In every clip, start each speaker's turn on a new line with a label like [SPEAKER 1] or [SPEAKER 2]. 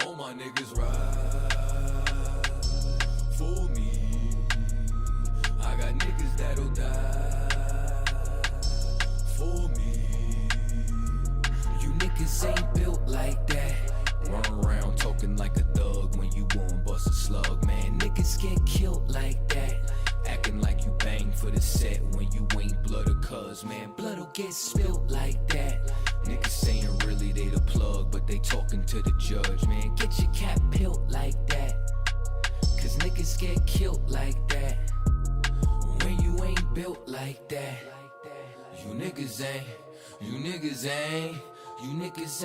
[SPEAKER 1] All my niggas ride for me. I got niggas that'll die for me. You niggas ain't built like that. Run around talking like a thug when you gon' bust a slug, man. Niggas get killed like that. Acting like you bang for the set when you ain't blood or cuz, man. Blood'll get spilled like that. Niggas saying really they the plug, but they talking to the judge, man. Get your cap peeled like that, cause niggas get killed like that when you ain't built like that. You niggas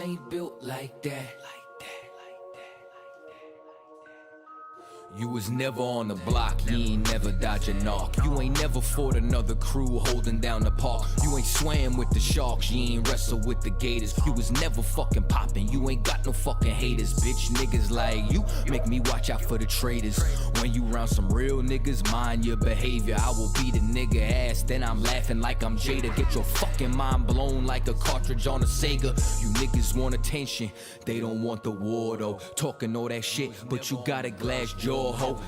[SPEAKER 1] ain't built like that. You was never on the block, you ain't never dodge a knock. You ain't never fought another crew holding down the park. You ain't swam with the sharks, you ain't wrestled with the gators. You was never fucking popping, you ain't got no fucking haters. Bitch, niggas like you make me watch out for the traitors. When you round some real niggas, mind your behavior. I will beat a nigga ass, then I'm laughing like I'm Jada. Get your fucking mind blown like a cartridge on a Sega. You niggas want attention, they don't want the war though. Talking all that shit, but you got a glass jaw.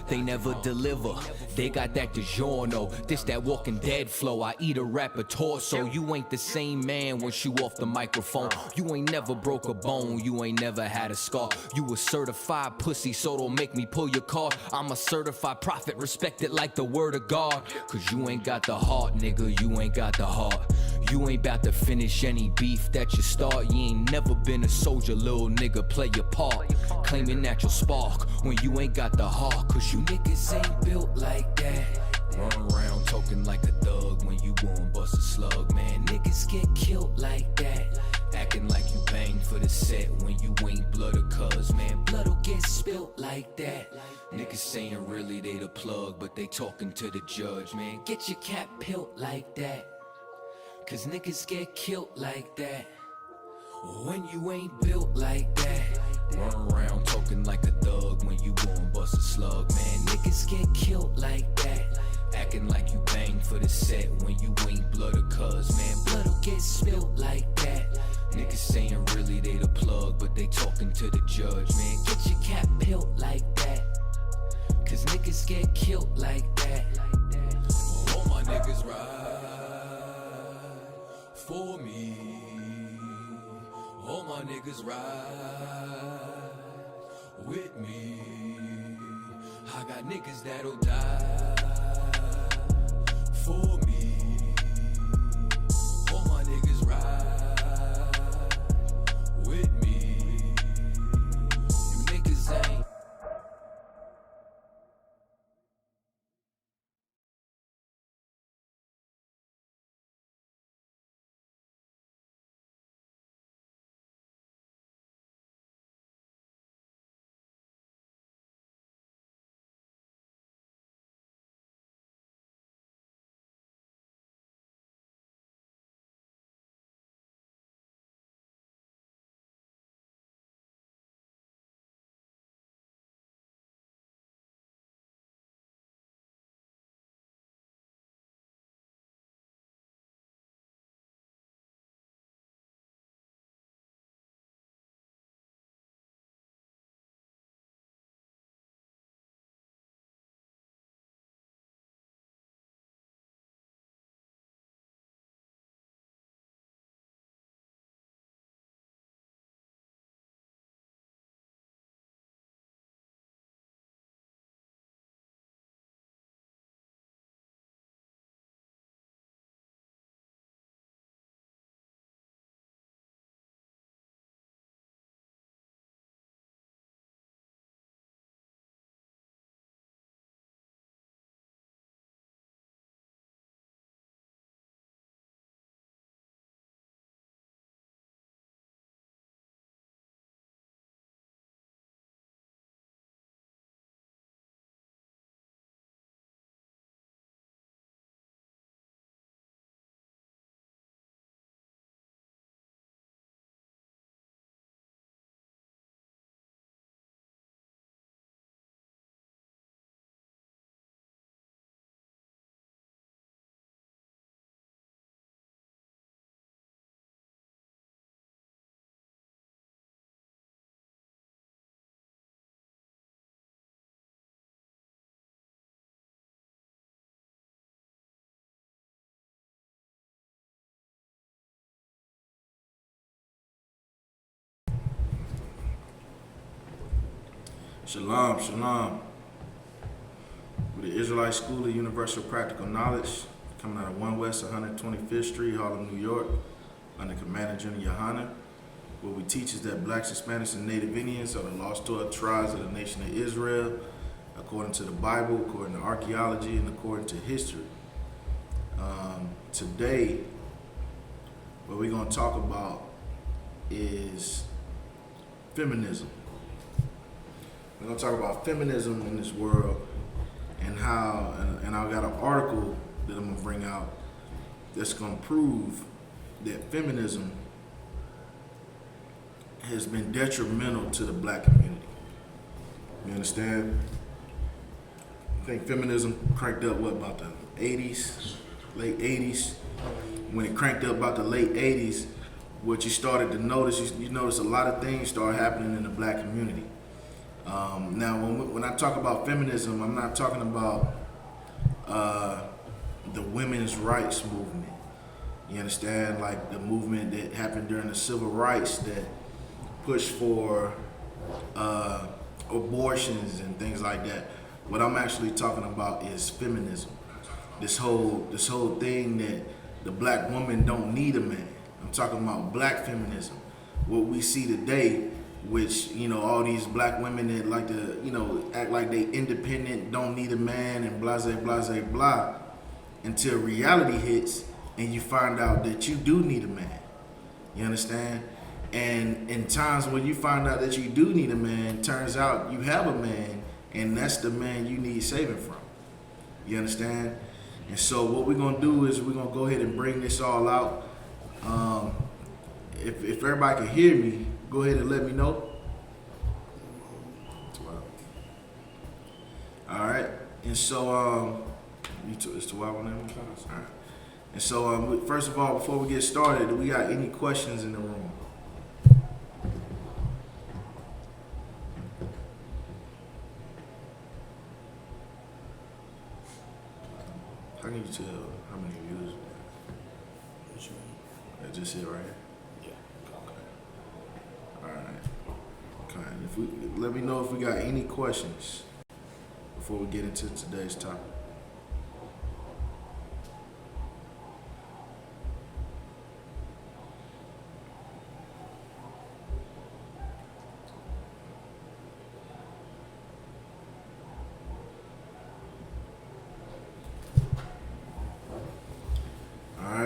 [SPEAKER 1] They never deliver, they got that DiGiorno. This that Walking Dead flow, I eat a rapper torso. You ain't the same man once you off the microphone. You ain't never broke a bone, you ain't never had a scar. You a certified pussy, so don't make me pull your car. I'm a certified prophet, respected like the word of God. Cause you ain't got the heart, nigga, you ain't got the heart. You ain't bout to finish any beef that you start. You ain't never been a soldier, little nigga, play your part. Claiming that you'll spark when you ain't got the heart. Cause you niggas ain't built like that. Run around talking like a thug when you gon' bust a slug, man. Niggas get killed like that. Acting like you bang for the set when you ain't blood or cuz, man. Blood'll get spilt like that. Niggas saying really they the plug, but they talking to the judge, man. Get your cap peeled like that, cause niggas get killed like that when you ain't built like that. Run around talking like a thug when you gon' bust a slug, man. Niggas get killed like that. Acting like you bang for the set when you ain't blood or cuz, man. Blood'll get spilled like that. Niggas saying really they the plug, but they talking to the judge, man. Get your cap peeled like that, cause niggas get killed like that. All my niggas ride for me. All my niggas ride with me. I got niggas that'll die for me. All my niggas ride with me. You niggas ain't
[SPEAKER 2] Shalom, shalom. With the Israelite School of Universal Practical Knowledge, coming out of 1 West 125th Street, Harlem, New York, under Commander General YAHANNA. What we teach is that blacks, Hispanics, and Native Indians are the lost 12 tribes of the nation of Israel, according to the Bible, according to archaeology, and according to history. Today, what we're going to talk about is feminism. We're going to talk about feminism in this world and how, and I've got an article that I'm going to bring out that's going to prove that feminism has been detrimental to the black community. You understand? I think feminism cranked up, about the 80s, late 80s. When it cranked up about the late 80s, what you started to notice, you notice a lot of things start happening in the black community. Now, when I talk about feminism, I'm not talking about the women's rights movement. You understand? Like the movement that happened during the civil rights that pushed for abortions and things like that. What I'm actually talking about is feminism. This whole thing that the black woman don't need a man. I'm talking about black feminism. What we see today, which, all these black women that like to, act like they independent, don't need a man, and blah, blah, blah, blah, until reality hits and you find out that you do need a man. You understand? And in times when you find out that you do need a man, turns out you have a man, and that's the man you need saving from. You understand? And so what we're going to do is we're going to go ahead and bring this all out. If everybody can hear me, go ahead and let me know. All right. And so, it's 12 on that one? All right. And so, first of all, before we get started, do we got any questions in the room? How can you tell how many views? That's just it right here? Yeah. Okay. All right. Okay. Let me know if we got any questions before we get into today's topic.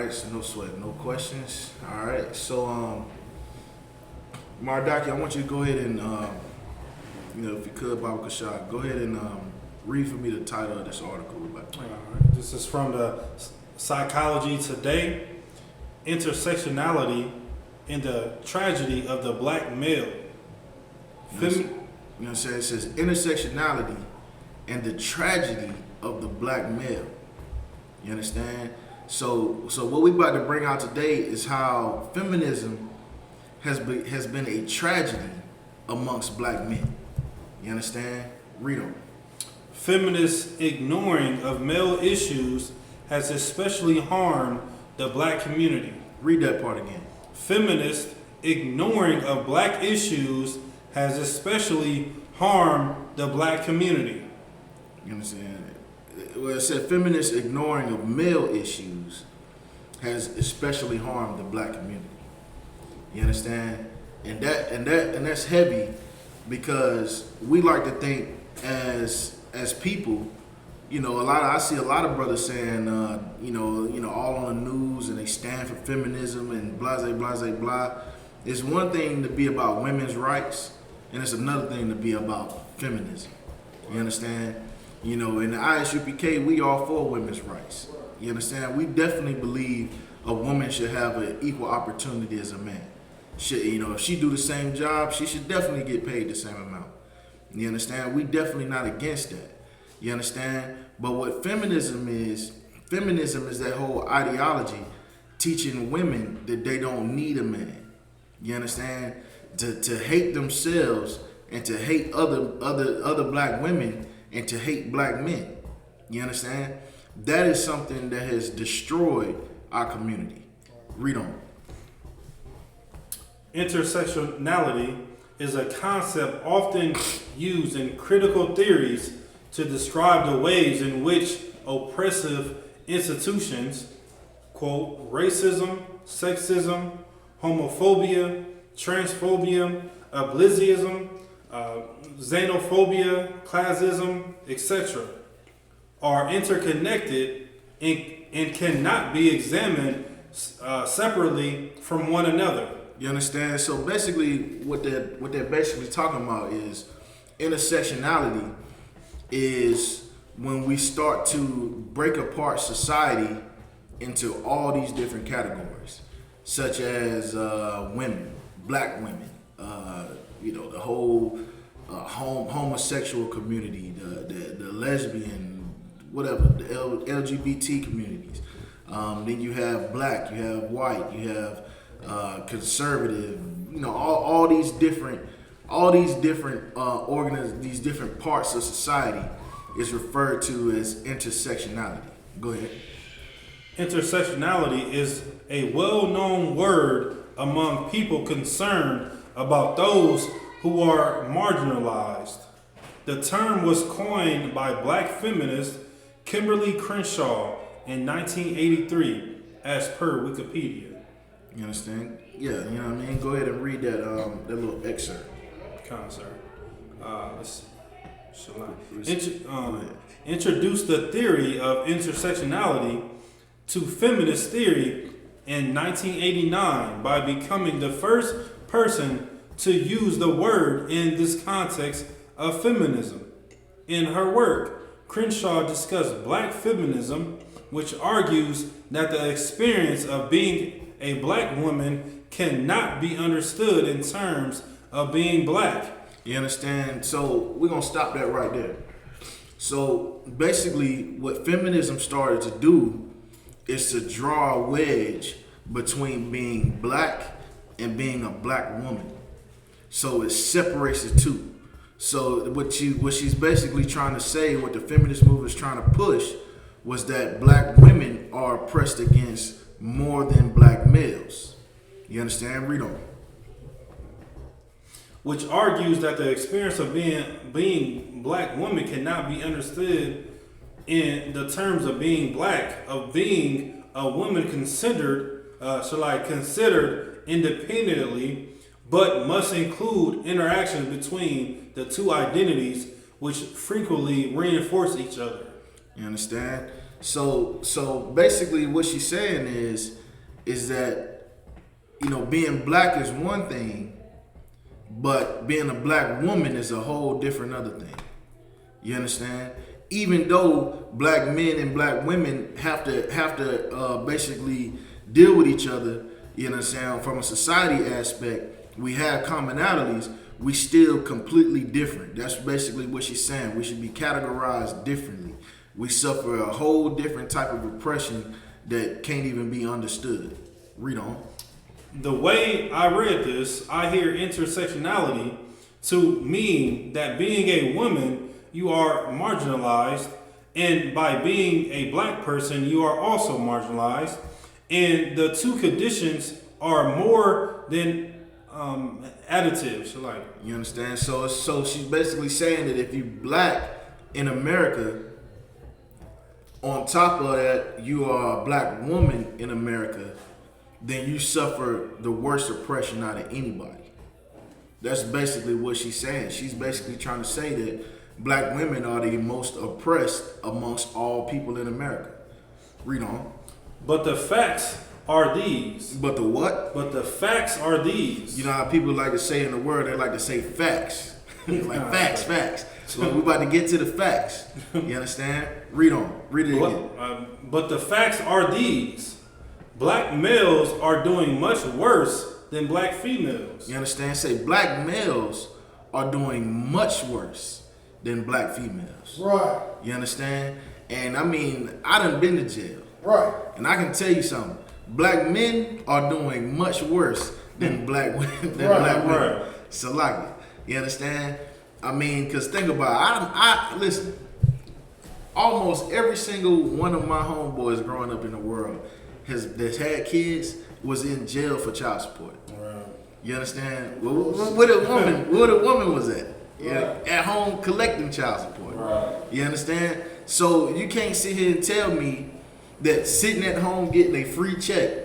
[SPEAKER 2] So no sweat, no questions. All right. So, Mardaki, I want you to go ahead and, if you could, Baba Kashad, go ahead and read for me the title of this article. All right.
[SPEAKER 3] This is from the Psychology Today, Intersectionality and the Tragedy of the Black Male.
[SPEAKER 2] You know what I'm saying? It says intersectionality and the tragedy of the black male. You understand? So what we about to bring out today is how feminism has been a tragedy amongst black men. You understand? Read on.
[SPEAKER 3] Feminist ignoring of male issues has especially harmed the black community.
[SPEAKER 2] Read that part again.
[SPEAKER 3] Feminist ignoring of black issues has especially harmed the black community.
[SPEAKER 2] You understand? Well, it said feminist ignoring of male issues has especially harmed the black community. You understand? And that's heavy because we like to think as people, I see a lot of brothers saying, all on the news and they stand for feminism and blah, blah, blah, blah. It's one thing to be about women's rights, and it's another thing to be about feminism. You understand? In the I.S.U.P.K, we all for women's rights. You understand? We definitely believe a woman should have an equal opportunity as a man. If she do the same job, she should definitely get paid the same amount. You understand? We definitely not against that. You understand? But what feminism is that whole ideology teaching women that they don't need a man. You understand? To hate themselves and to hate other black women and to hate black men. You understand? That is something that has destroyed our community. Read on.
[SPEAKER 3] Intersectionality is a concept often used in critical theories to describe the ways in which oppressive institutions, quote, racism, sexism, homophobia, transphobia, ableism, xenophobia, classism, etc., are interconnected and cannot be examined separately from one another.
[SPEAKER 2] You understand? So basically, what they're basically talking about is intersectionality is when we start to break apart society into all these different categories, such as women, black women, the whole homosexual community, the lesbian, whatever, the LGBT communities. Then you have black, you have white, you have conservative. All these different these different parts of society is referred to as intersectionality. Go ahead.
[SPEAKER 3] Intersectionality is a well-known word among people concerned about those who are marginalized. The term was coined by black feminist Kimberly Crenshaw in 1983, as per Wikipedia.
[SPEAKER 2] You understand? Yeah, you know what I mean? Go ahead and read that little excerpt.
[SPEAKER 3] Sir. Let's see. Introduce the theory of intersectionality to feminist theory in 1989 by becoming the first person to use the word in this context of feminism. In her work, Crenshaw discussed black feminism, which argues that the experience of being a black woman cannot be understood in terms of being black.
[SPEAKER 2] You understand? So we're going to stop that right there. So basically what feminism started to do is to draw a wedge between being black and being a black woman. So it separates the two. So what she's basically trying to say, what the feminist movement is trying to push, was that black women are oppressed against more than black males. You understand? Read on.
[SPEAKER 3] Which argues that the experience of being black woman cannot be understood in the terms of being black, of being a woman considered independently, but must include interactions between the two identities, which frequently reinforce each other.
[SPEAKER 2] You understand? So basically what she's saying is that, being black is one thing, but being a black woman is a whole different other thing. You understand? Even though black men and black women have to basically deal with each other, you understand, from a society aspect, we have commonalities, we still completely different. That's basically what she's saying. We should be categorized differently. We suffer a whole different type of oppression that can't even be understood. Read on.
[SPEAKER 3] The way I read this, I hear intersectionality to mean that being a woman, you are marginalized, and by being a black person, you are also marginalized, and the two conditions are more than additive.
[SPEAKER 2] You understand? So she's basically saying that if you black in America, on top of that, you are a black woman in America, then you suffer the worst oppression out of anybody. That's basically what she's saying. She's basically trying to say that black women are the most oppressed amongst all people in America. Read on.
[SPEAKER 3] But the facts are these.
[SPEAKER 2] But the what?
[SPEAKER 3] But the facts are these.
[SPEAKER 2] You know how people like to say in the word, they like to say facts. Like facts. So we're about to get to the facts. You understand? Read on. Read it again.
[SPEAKER 3] But the facts are these. Black males are doing much worse than black females.
[SPEAKER 2] You understand? Say black males are doing much worse than black females.
[SPEAKER 4] Right.
[SPEAKER 2] You understand? And I mean, I done been to jail.
[SPEAKER 4] Right.
[SPEAKER 2] And I can tell you something. Black men are doing much worse than black women. Black women. Salaki. You understand? I mean, because think about it. I listen, almost every single one of my homeboys growing up in the world that's had kids was in jail for child support.
[SPEAKER 3] Right.
[SPEAKER 2] You understand? Where the woman was at? Yeah, at home collecting child support.
[SPEAKER 3] Right.
[SPEAKER 2] You understand? So you can't sit here and tell me that sitting at home getting a free check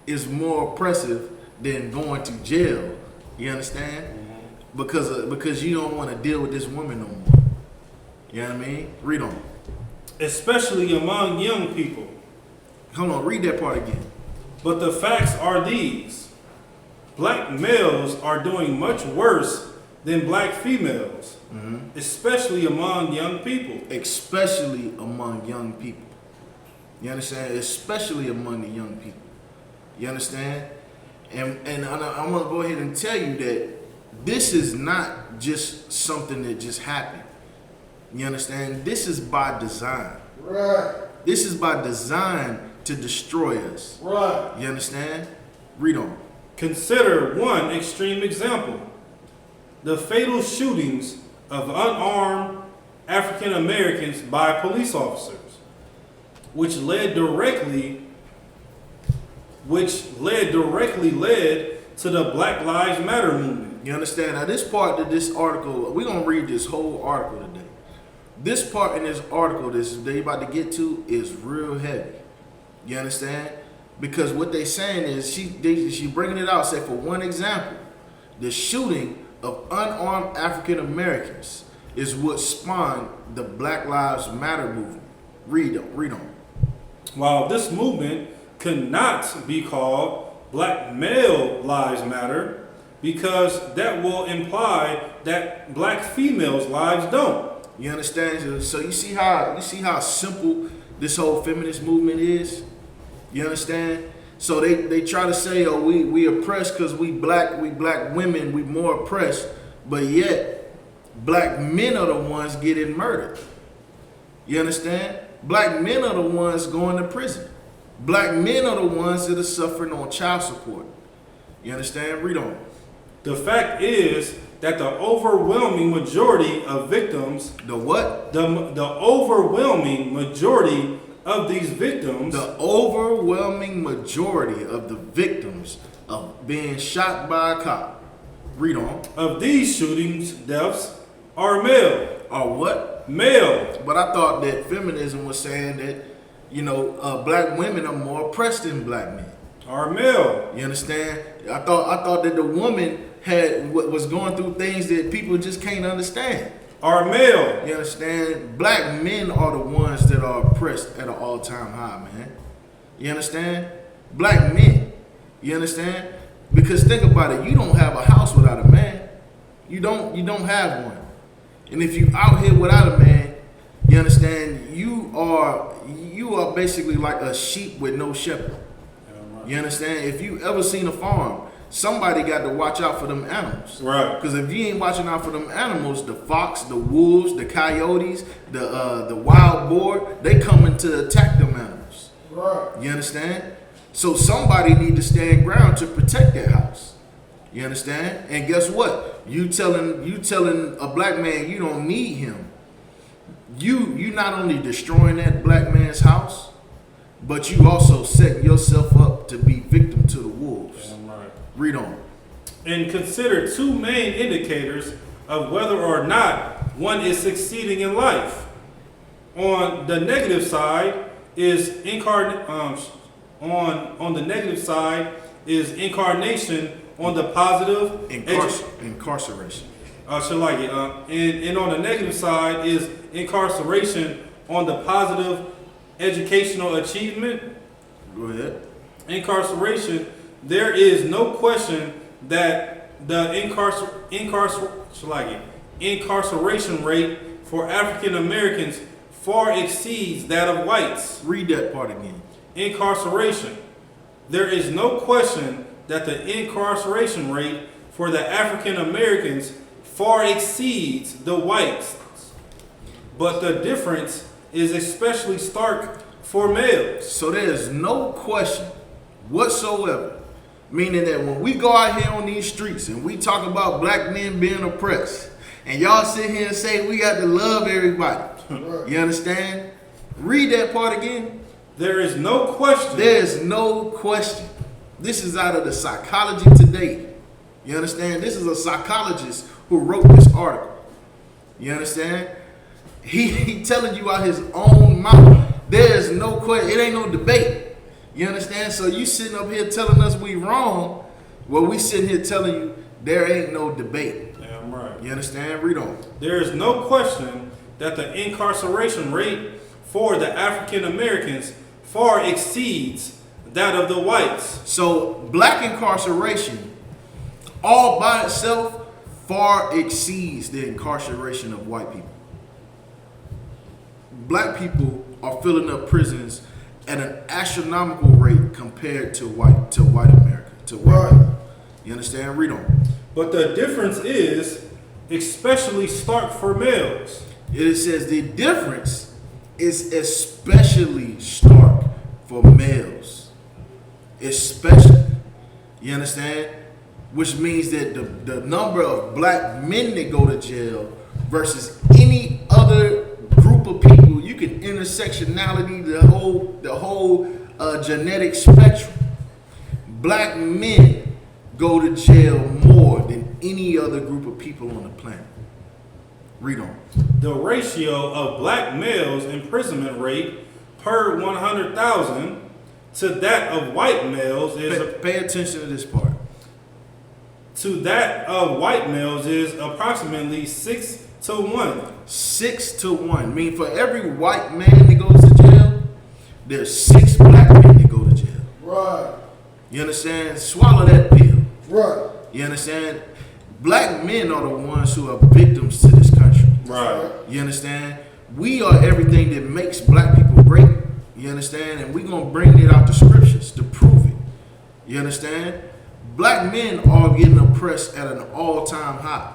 [SPEAKER 2] is more oppressive than going to jail. You understand? Because you don't want to deal with this woman no more. You know what I mean? Read on.
[SPEAKER 3] Especially among young people.
[SPEAKER 2] Hold on, read that part again.
[SPEAKER 3] But the facts are these. Black males are doing much worse than black females, especially among young people.
[SPEAKER 2] Especially among young people. You understand? Especially among the young people. You understand? And I'm going to go ahead and tell you that this is not just something that just happened. You understand? This is by design.
[SPEAKER 4] Right.
[SPEAKER 2] This is by design to destroy us.
[SPEAKER 4] Right.
[SPEAKER 2] You understand? Read on.
[SPEAKER 3] Consider one extreme example. The fatal shootings of unarmed African Americans by police officers, which led directly to the Black Lives Matter movement.
[SPEAKER 2] You understand? Now this part of this article, we're going to read this whole article today. This part in this article that they about to get to is real heavy. You understand? Because what they saying is she bringing it out. Say for one example, the shooting of unarmed African Americans is what spawned the Black Lives Matter movement. Read on.
[SPEAKER 3] While this movement cannot be called Black Male Lives Matter, because that will imply that black females' lives don't.
[SPEAKER 2] You understand? So you see how simple this whole feminist movement is. You understand? So they try to say, oh, we oppressed because we black women, we more oppressed, but yet black men are the ones getting murdered. You understand? Black men are the ones going to prison. Black men are the ones that are suffering on child support. You understand? Read on.
[SPEAKER 3] The fact is that the overwhelming majority of victims,
[SPEAKER 2] The what?
[SPEAKER 3] the overwhelming majority of these victims,
[SPEAKER 2] The overwhelming majority of the victims of being shot by a cop. Read on.
[SPEAKER 3] of these shootings, deaths, are male.
[SPEAKER 2] Or what?
[SPEAKER 3] Male.
[SPEAKER 2] But I thought that feminism was saying that, black women are more oppressed than black men.
[SPEAKER 3] Are male.
[SPEAKER 2] You understand? I thought that the woman was going through things that people just can't understand.
[SPEAKER 3] Are male.
[SPEAKER 2] You understand? Black men are the ones that are oppressed at an all-time high, man. You understand? Black men. You understand? Because think about it, you don't have a house without a man. You don't have one. And if you out here without a man, you understand, you are basically like a sheep with no shepherd. You understand? If you ever seen a farm, somebody got to watch out for them animals.
[SPEAKER 3] Right.
[SPEAKER 2] Because if you ain't watching out for them animals, the fox, the wolves, the coyotes, the wild boar, they coming to attack them animals.
[SPEAKER 4] Right.
[SPEAKER 2] You understand? So somebody need to stand ground to protect that house. You understand? And guess what? You telling a black man you don't need him. You not only destroying that black man's house, but you also setting yourself up to be victim to the wolves.
[SPEAKER 3] Right.
[SPEAKER 2] Read on.
[SPEAKER 3] And consider two main indicators of whether or not one is succeeding in life. On the negative side is on the negative side is incarnation. On the positive,
[SPEAKER 2] Incarceration.
[SPEAKER 3] And on the negative side is incarceration. On the positive, educational achievement.
[SPEAKER 2] Go ahead.
[SPEAKER 3] Incarceration. There is no question that the incarceration rate for African Americans far exceeds that of whites.
[SPEAKER 2] Read that part again.
[SPEAKER 3] Incarceration. There is no question that the incarceration rate for the African Americans far exceeds the whites. But the difference is especially stark for males.
[SPEAKER 2] So there's no question whatsoever, meaning that when we go out here on these streets and we talk about black men being oppressed, and y'all sit here and say we got to love everybody, you understand? Read that part again.
[SPEAKER 3] There is no question.
[SPEAKER 2] There's no question. This is out of the Psychology Today. You understand? This is a psychologist who wrote this article. You understand? He telling you out his own mouth. There's no question. It ain't no debate. You understand? So you sitting up here telling us we wrong. Well, we sitting here telling you there ain't no debate.
[SPEAKER 3] Damn right.
[SPEAKER 2] You understand? Read on.
[SPEAKER 3] There is no question that the incarceration rate for the African Americans far exceeds that of the whites.
[SPEAKER 2] So black incarceration all by itself far exceeds the incarceration of white people. Black people are filling up prisons at an astronomical rate compared to white America, to white people. You understand? Read on.
[SPEAKER 3] But the difference is especially stark for males.
[SPEAKER 2] It says the difference is especially stark for males. Especially. You understand? Which means that the number of black men that go to jail versus any other group of people, you can intersectionality the whole genetic spectrum. Black men go to jail more than any other group of people on the planet. Read on.
[SPEAKER 3] The ratio of black males' imprisonment rate per 100,000 to that of white males is
[SPEAKER 2] Pay attention to this part.
[SPEAKER 3] Approximately 6 to 1.
[SPEAKER 2] 6 to 1. Mean for every white man that goes to jail, there's 6 black men that go to jail.
[SPEAKER 4] Right.
[SPEAKER 2] You understand? Swallow that pill.
[SPEAKER 4] Right.
[SPEAKER 2] You understand? Black men are the ones who are victims to this country.
[SPEAKER 3] Right.
[SPEAKER 2] You understand? We are everything that makes black people great. You understand? And we're going to bring it out the scriptures to prove it. You understand? Black men are getting oppressed at an all-time high.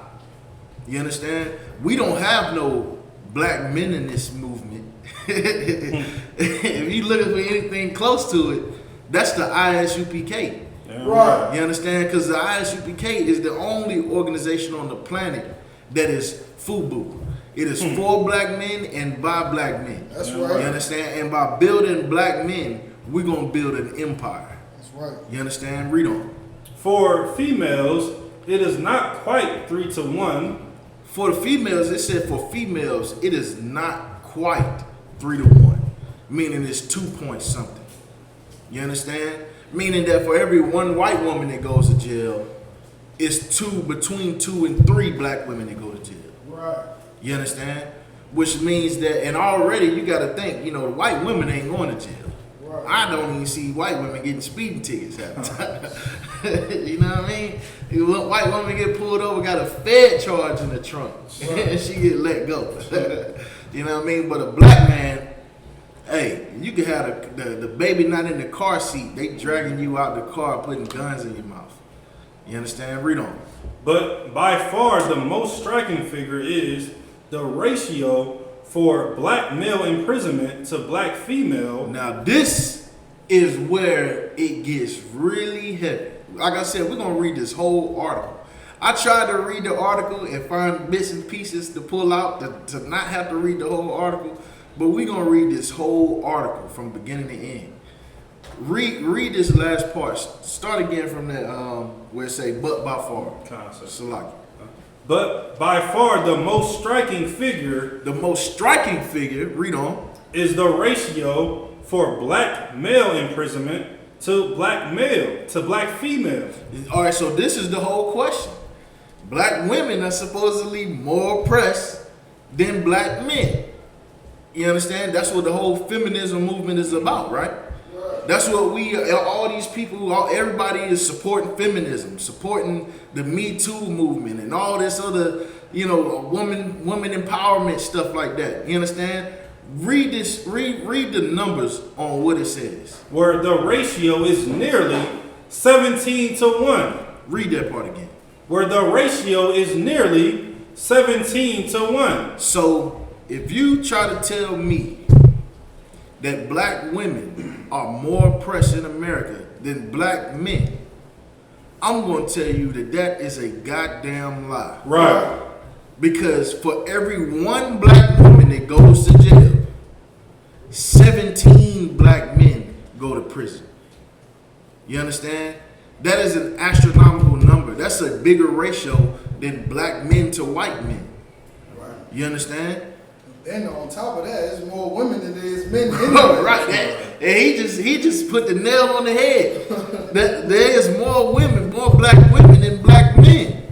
[SPEAKER 2] You understand? We don't have no black men in this movement. If you looking for anything close to it, that's the I.S.U.P.K.
[SPEAKER 4] Right.
[SPEAKER 2] You understand? Because the I.S.U.P.K. is the only organization on the planet that is FUBU. It is for black men and by black men.
[SPEAKER 4] That's
[SPEAKER 2] You
[SPEAKER 4] right.
[SPEAKER 2] understand? And by building black men, we're going to build an empire.
[SPEAKER 4] That's right.
[SPEAKER 2] You understand? Read on.
[SPEAKER 3] For females, it is not quite 3 to 1.
[SPEAKER 2] For the females, it said for females, it is not quite 3 to 1. Meaning it's 2 point something. You understand? Meaning that for every one white woman that goes to jail, it's between 2 and 3 black women that go to jail.
[SPEAKER 4] Right.
[SPEAKER 2] You understand? Which means that, and already you got to think, the white women ain't going to jail.
[SPEAKER 4] Right.
[SPEAKER 2] I don't even see white women getting speeding tickets half the time. You know what I mean? White women get pulled over, got a Fed charge in the trunk, and she get let go. You know what I mean? But a black man, hey, you can have the baby not in the car seat. They dragging you out the car, putting guns in your mouth. You understand? Read on.
[SPEAKER 3] But by far the most striking figure is the ratio for black male imprisonment to black female.
[SPEAKER 2] Now this is where it gets really heavy. Like I said, we're gonna read this whole article. I tried to read the article and find bits and pieces to pull out to not have to read the whole article, but we're gonna read this whole article from beginning to end. Read this last part. Start again from that where it say but by far. Salaki.
[SPEAKER 3] But by far the most striking figure,
[SPEAKER 2] read on,
[SPEAKER 3] is the ratio for black male imprisonment to black female.
[SPEAKER 2] All right, so this is the whole question. Black women are supposedly more oppressed than black men. You understand? That's what the whole feminism movement is about, right? That's what all these people, everybody is supporting feminism, supporting the Me Too movement and all this other, woman empowerment stuff like that. You understand? Read this, read the numbers on what it says.
[SPEAKER 3] Where the ratio is nearly 17 to 1.
[SPEAKER 2] Read that part again.
[SPEAKER 3] Where the ratio is nearly 17 to 1.
[SPEAKER 2] So if you try to tell me that black women are more oppressed in America than black men, I'm going to tell you that is a goddamn lie.
[SPEAKER 3] Right.
[SPEAKER 2] Because for every one black woman that goes to jail, 17 black men go to prison. You understand? That is an astronomical number. That's a bigger ratio than black men to white men.
[SPEAKER 4] Right.
[SPEAKER 2] You understand?
[SPEAKER 4] And on top of that, there's more women than there is men. Anyway.
[SPEAKER 2] Right. And he just put the nail on the head. That there is more black women than black men.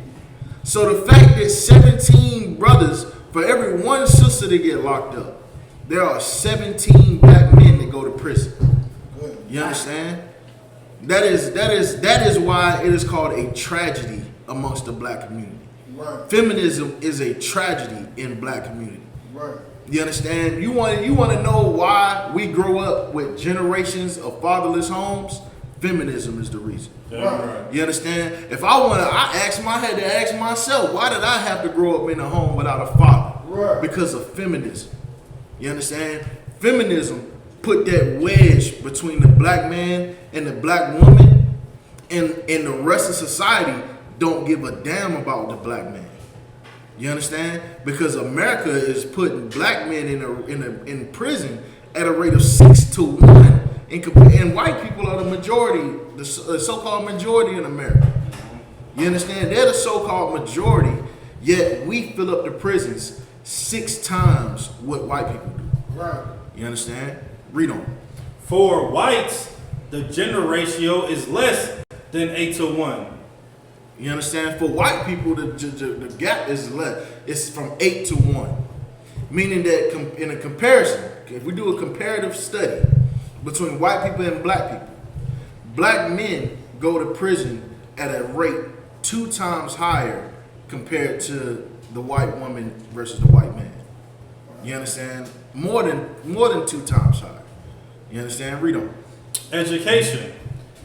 [SPEAKER 2] So the fact that 17 brothers, for every one sister that get locked up, there are 17 black men that go to prison. You understand? That is why it is called a tragedy amongst the black community.
[SPEAKER 4] Right.
[SPEAKER 2] Feminism is a tragedy in black community.
[SPEAKER 4] Right.
[SPEAKER 2] You understand? You want to know why we grow up with generations of fatherless homes? Feminism is the reason.
[SPEAKER 3] Right.
[SPEAKER 2] You understand? If I had to ask myself, why did I have to grow up in a home without a father?
[SPEAKER 4] Right.
[SPEAKER 2] Because of feminism. You understand? Feminism put that wedge between the black man and the black woman, and the rest of society don't give a damn about the black man. You understand? Because America is putting black men in prison at a rate of 6-1, and white people are the majority, the so-called majority in America. You understand? They're the so-called majority, yet we fill up the prisons 6 times what white people do.
[SPEAKER 4] Right.
[SPEAKER 2] You understand? Read on.
[SPEAKER 3] For whites, the gender ratio is less than 8-1.
[SPEAKER 2] You understand? For white people, the gap is less. It's from 8-1. Meaning that in a comparison, if we do a comparative study between white people and black people, black men go to prison at a rate 2 times higher compared to the white woman versus the white man. You understand? More than 2 times higher. You understand? Read on.
[SPEAKER 3] Education.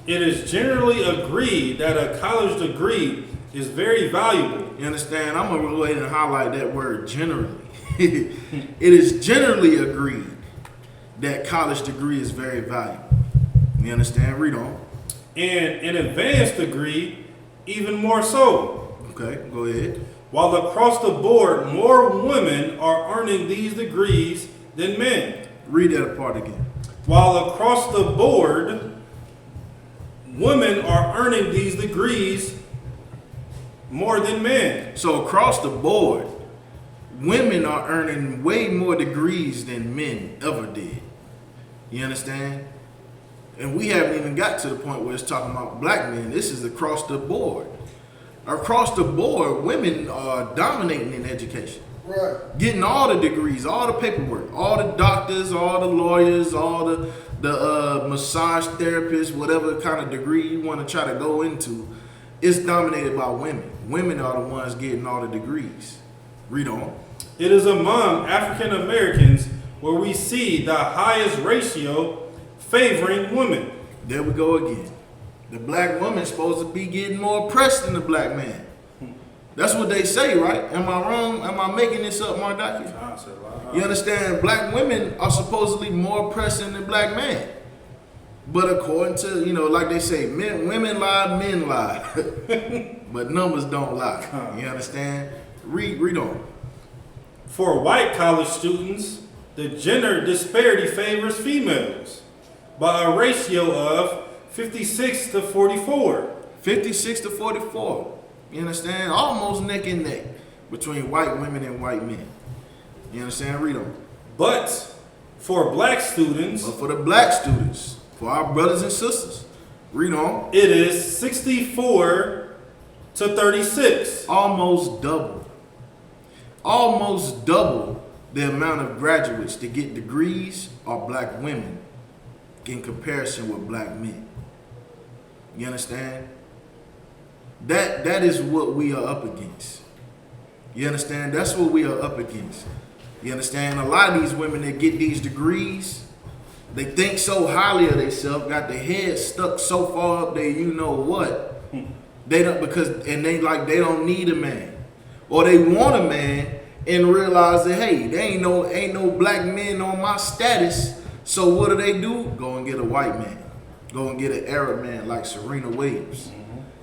[SPEAKER 3] It is generally agreed that a college degree is very valuable.
[SPEAKER 2] You understand? I'm going to go ahead and highlight that word generally. It is generally agreed that college degree is very valuable. You understand? Read on.
[SPEAKER 3] And an advanced degree, even more so.
[SPEAKER 2] Okay, go ahead.
[SPEAKER 3] While across the board, more women are earning these degrees than men.
[SPEAKER 2] Read that apart again.
[SPEAKER 3] While across the board, women are earning these degrees more than men.
[SPEAKER 2] So across the board, women are earning way more degrees than men ever did. You understand? And we haven't even got to the point where it's talking about black men. This is across the board. Across the board, women are dominating in education.
[SPEAKER 4] Right.
[SPEAKER 2] Getting all the degrees, all the paperwork, all the doctors, all the lawyers, all the massage therapists, whatever kind of degree you want to try to go into, it's dominated by women. Women are the ones getting all the degrees. Read on.
[SPEAKER 3] It is among African Americans where we see the highest ratio favoring women.
[SPEAKER 2] There we go again. The black woman's supposed to be getting more oppressed than the black man. That's what they say, right? Am I wrong? Am I making this up, Mardaki? You understand? Black women are supposedly more oppressed than the black man. But according to, like they say, women lie, men lie. But numbers don't lie. You understand? Read on.
[SPEAKER 3] For white college students, the gender disparity favors females by a ratio of 56-44.
[SPEAKER 2] 56-44. You understand? Almost neck and neck between white women and white men. You understand? Read on.
[SPEAKER 3] But for black students,
[SPEAKER 2] But for the black students, for our brothers and sisters, read on.
[SPEAKER 3] it is 64-36.
[SPEAKER 2] Almost double. Almost double the amount of graduates that get degrees are black women in comparison with black men. You understand? That is what we are up against. You understand? That's what we are up against. You understand? A lot of these women that get these degrees, they think so highly of themselves, got their head stuck so far up there, you know what? They don't they don't need a man. Or they want a man and realize that, hey, there ain't no black men on my status. So what do? Go and get a white man. Go and get an Arab man like Serena Williams.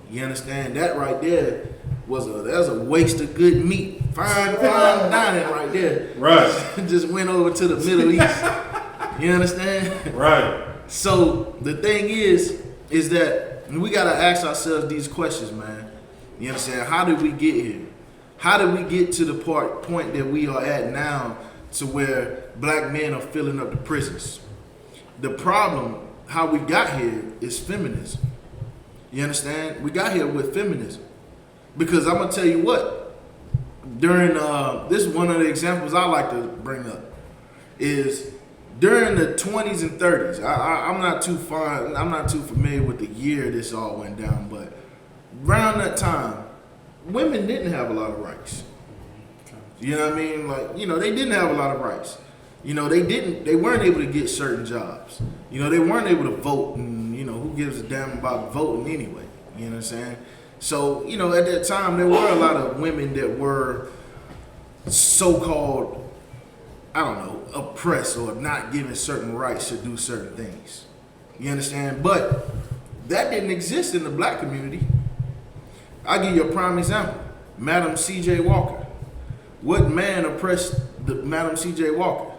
[SPEAKER 2] You understand? That right there was a waste of good meat. Fine dining right there.
[SPEAKER 3] Right.
[SPEAKER 2] Just went over to the Middle East. You understand?
[SPEAKER 3] Right.
[SPEAKER 2] So the thing is that we gotta ask ourselves these questions, man. You understand? How did we get here? How did we get to the point that we are at now to where black men are filling up the prisons? The problem, how we got here, is feminism. You understand? We got here with feminism. Because I'm going to tell you what, during, this is one of the examples I like to bring up, is during the 20s and 30s, I'm not too familiar with the year this all went down, but around that time, women didn't have a lot of rights. You know what I mean? Like, you know, they didn't have a lot of rights. You know, they weren't able to get certain jobs. You know, they weren't able to vote, and, you know, who gives a damn about voting anyway? You know what I'm saying? So, you know, at that time, there were a lot of women that were so-called, I don't know, oppressed or not given certain rights to do certain things. You understand? But that didn't exist in the black community. I'll give you a prime example. Madam C.J. Walker. What man oppressed Madam C.J. Walker?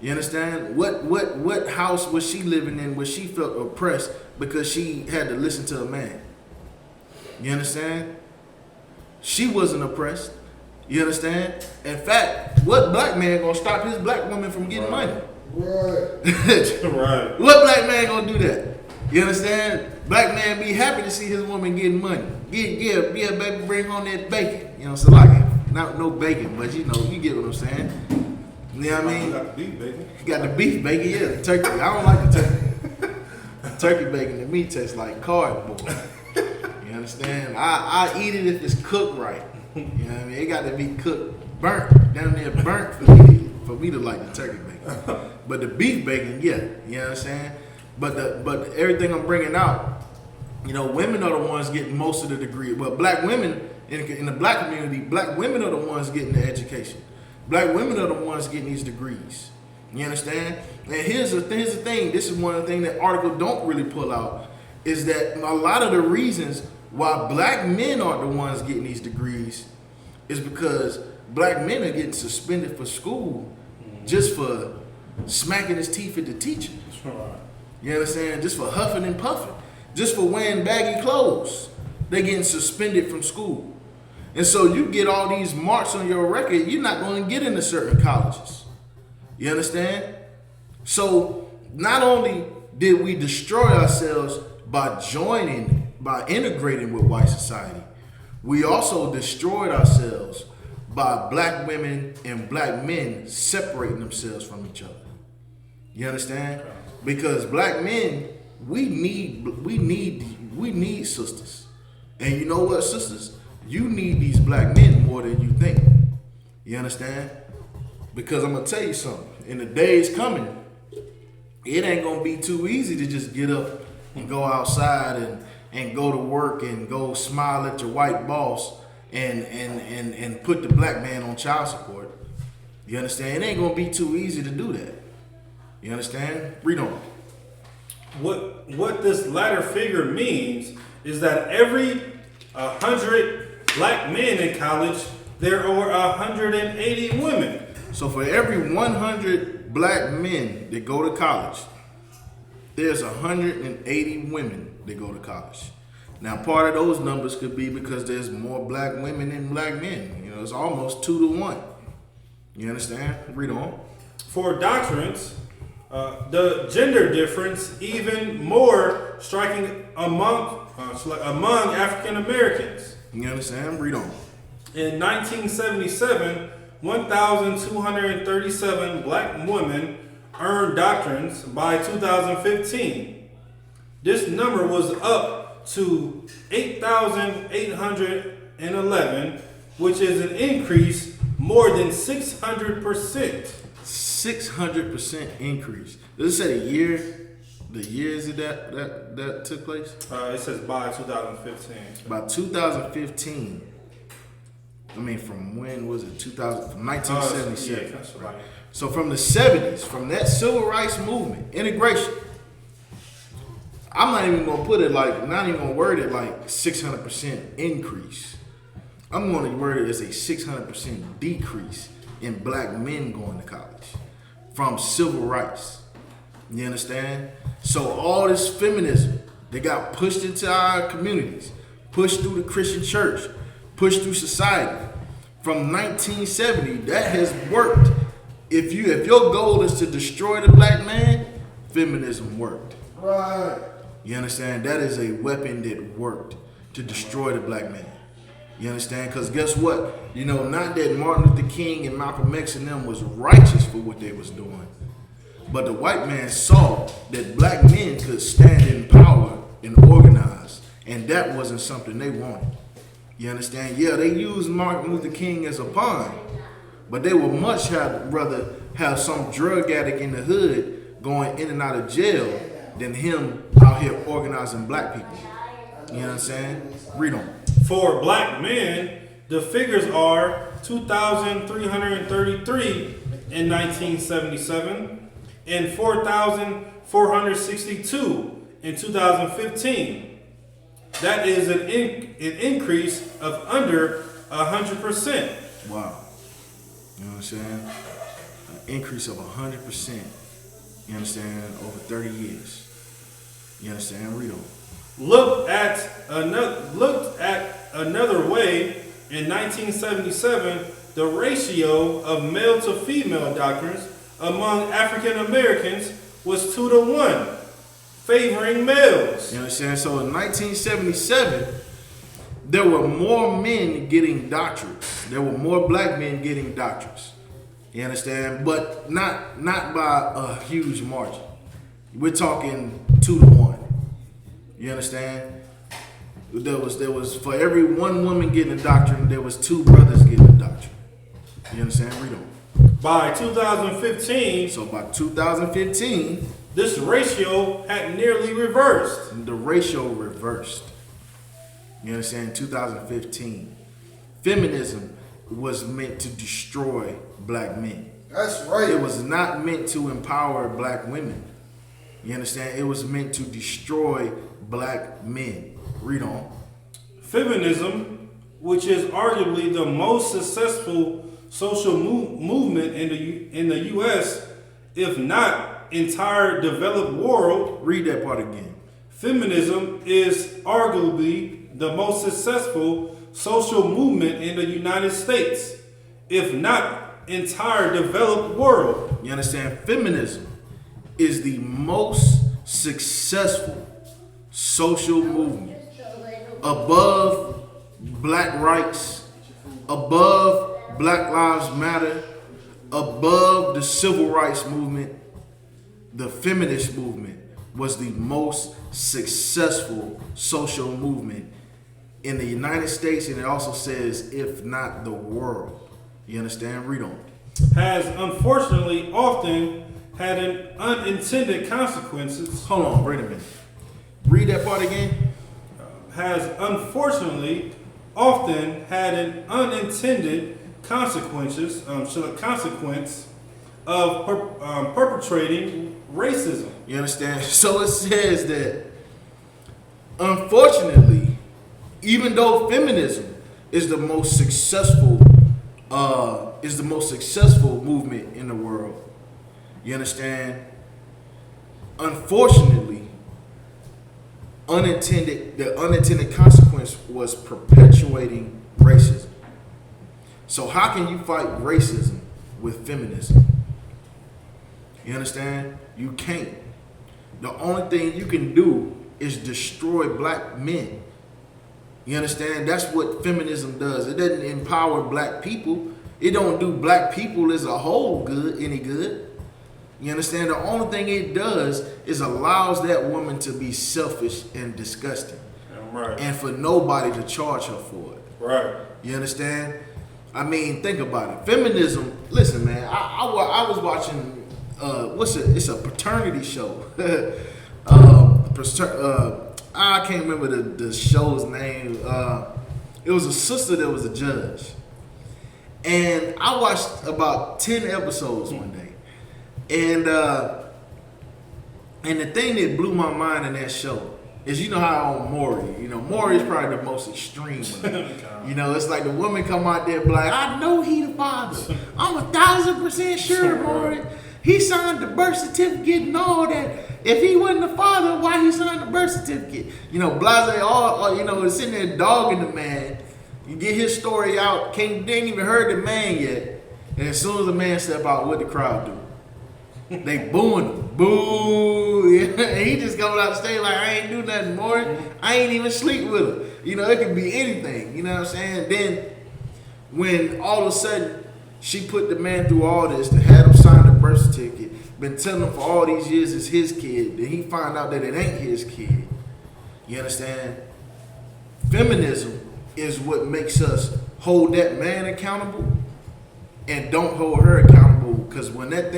[SPEAKER 2] You understand? What house was she living in where she felt oppressed because she had to listen to a man? You understand? She wasn't oppressed. You understand? In fact, what black man gonna stop his black woman from getting money?
[SPEAKER 4] Right.
[SPEAKER 3] Right.
[SPEAKER 2] What black man gonna do that? You understand? Black man be happy to see his woman getting money. Yeah, baby, bring home that bacon. You know, so like, not no bacon, but you know, you get what I'm saying. You know what I mean?
[SPEAKER 3] You got the beef bacon.
[SPEAKER 2] You got the beef bacon, yeah, the turkey. I don't like the turkey. Turkey bacon to me tastes like cardboard. You understand? I eat it if it's cooked right. You know what I mean? It got to be cooked, burnt, down there burnt for me to like the turkey bacon. But the beef bacon, yeah, you know what I'm saying? But everything I'm bringing out, you know, women are the ones getting most of the degree. But black women, in the black community, black women are the ones getting the education. Black women are the ones getting these degrees. You understand? And here's the thing. This is one of the things that article don't really pull out, is that a lot of the reasons why black men aren't the ones getting these degrees is because black men are getting suspended for school just for smacking his teeth at the teacher. You understand? Just for huffing and puffing. Just for wearing baggy clothes. They're getting suspended from school. And so you get all these marks on your record, you're not going to get into certain colleges. You understand? So not only did we destroy ourselves by integrating with white society, we also destroyed ourselves by black women and black men separating themselves from each other. You understand? Because black men, we need sisters. And you know what, sisters? You need these black men more than you think. You understand? Because I'm going to tell you something. In the days coming, it ain't going to be too easy to just get up and go outside and go to work and go smile at your white boss and put the black man on child support. You understand? It ain't going to be too easy to do that. You understand? Read on.
[SPEAKER 3] What this latter figure means is that every 100 black men in college, there are 180 women.
[SPEAKER 2] So for every 100 black men that go to college, there's 180 women that go to college. Now, part of those numbers could be because there's more black women than black men. You know, it's almost 2 to 1. You understand? Read on.
[SPEAKER 3] For doctrines, the gender difference even more striking among African Americans.
[SPEAKER 2] You understand? Read on.
[SPEAKER 3] In 1977, 1,237 black women earned doctrines. By 2015, this number was up to 8,811, which is an increase more than 600%.
[SPEAKER 2] 600% increase. Does it say the years that took place?
[SPEAKER 3] It says by 2015.
[SPEAKER 2] By 2015. I mean, from when was it? 2000, from 1977.
[SPEAKER 3] Yeah, that's right.
[SPEAKER 2] So from the 70s, from that civil rights movement, integration, I'm not even gonna put it like, not even gonna word it like 600% increase. I'm gonna word it as a 600% decrease in black men going to college from civil rights. You understand? So all this feminism that got pushed into our communities, pushed through the Christian church, pushed through society. From 1970, that has worked. If your goal is to destroy the black man, feminism worked.
[SPEAKER 4] Right.
[SPEAKER 2] You understand? That is a weapon that worked to destroy the black man. You understand? Because guess what? Not that Martin Luther King and Malcolm X and them was righteous for what they was doing, but the white man saw that black men could stand in power and organize, and that wasn't something they wanted. You understand? Yeah, they used Martin Luther King as a pawn, but they would much rather have some drug addict in the hood going in and out of jail than him out here organizing black people. You know what I'm saying? Read on.
[SPEAKER 3] For black men, the figures are 2,333 in 1977 and 4,462 in 2015. That is an increase of under 100%.
[SPEAKER 2] Wow. You know what I'm saying? An increase of 100%. You understand? Over 30 years. You understand? Read on.
[SPEAKER 3] Looked at another way, in 1977, the ratio of male to female doctors among African Americans was 2-to-1, favoring males.
[SPEAKER 2] You understand? So in 1977, there were more men getting doctorates. There were more black men getting doctorates. You understand? But not by a huge margin. We're talking 2-to-1. You understand? There was for every one woman getting a doctorate, there was 2 brothers getting a doctorate. You understand? Read on.
[SPEAKER 3] By 2015,
[SPEAKER 2] So by 2015,
[SPEAKER 3] this ratio had nearly reversed.
[SPEAKER 2] the ratio reversed. You understand? 2015. Feminism was meant to destroy black men.
[SPEAKER 4] That's right.
[SPEAKER 2] It was not meant to empower black women. You understand? It was meant to destroy black men. Read on.
[SPEAKER 3] Feminism, which is arguably the most successful social movement in the U.S., if not entire developed world.
[SPEAKER 2] Read that part again.
[SPEAKER 3] Feminism is arguably the most successful social movement in the United States, if not entire developed world.
[SPEAKER 2] You understand? Feminism is the most successful social movement above black rights, above Black Lives Matter, above the civil rights movement. The feminist movement was the most successful social movement in the United States, and it also says, if not the world. You understand? Read on.
[SPEAKER 3] Has unfortunately often had an unintended consequences.
[SPEAKER 2] Hold on, wait a minute. Read that part again.
[SPEAKER 3] Has unfortunately often had an unintended consequence of perpetrating racism.
[SPEAKER 2] You understand? So it says that, unfortunately, even though feminism is the most successful movement in the world, you understand? Unfortunately, the unintended consequence was perpetuating racism. So how can you fight racism with feminism? You understand? You can't. The only thing you can do is destroy black men. You understand? That's what feminism does. It doesn't empower black people. It don't do black people as a whole any good. You understand? The only thing it does is allows that woman to be selfish and disgusting.
[SPEAKER 3] Right.
[SPEAKER 2] And for nobody to charge her for it.
[SPEAKER 3] Right.
[SPEAKER 2] You understand? I mean, think about it. Feminism, listen, man, I was watching, it's a paternity show. I can't remember the show's name. It was a sister that was a judge. And I watched about 10 episodes one day. And the thing that blew my mind in that show is, you know how on Maury, Maury is probably the most extreme one. It's like the woman come out there and be like, I know he the father. I'm 1,000% sure, Maury. He signed the birth certificate and all that. If he wasn't the father, why he signed the birth certificate? Blase, all is sitting there dogging the man, You get his story out, they ain't even heard the man yet. And as soon as the man step out, what the crowd do? They booing him. Boo! Yeah. And he just coming out the stage like, I ain't do nothing more. I ain't even sleep with him. You know, it could be anything. You know what I'm saying? Then when all of a sudden she put the man through all this, to have him sign the birth certificate, been telling him for all these years it's his kid, then he find out that it ain't his kid. You understand? Feminism is what makes us hold that man accountable and don't hold her accountable. Because when that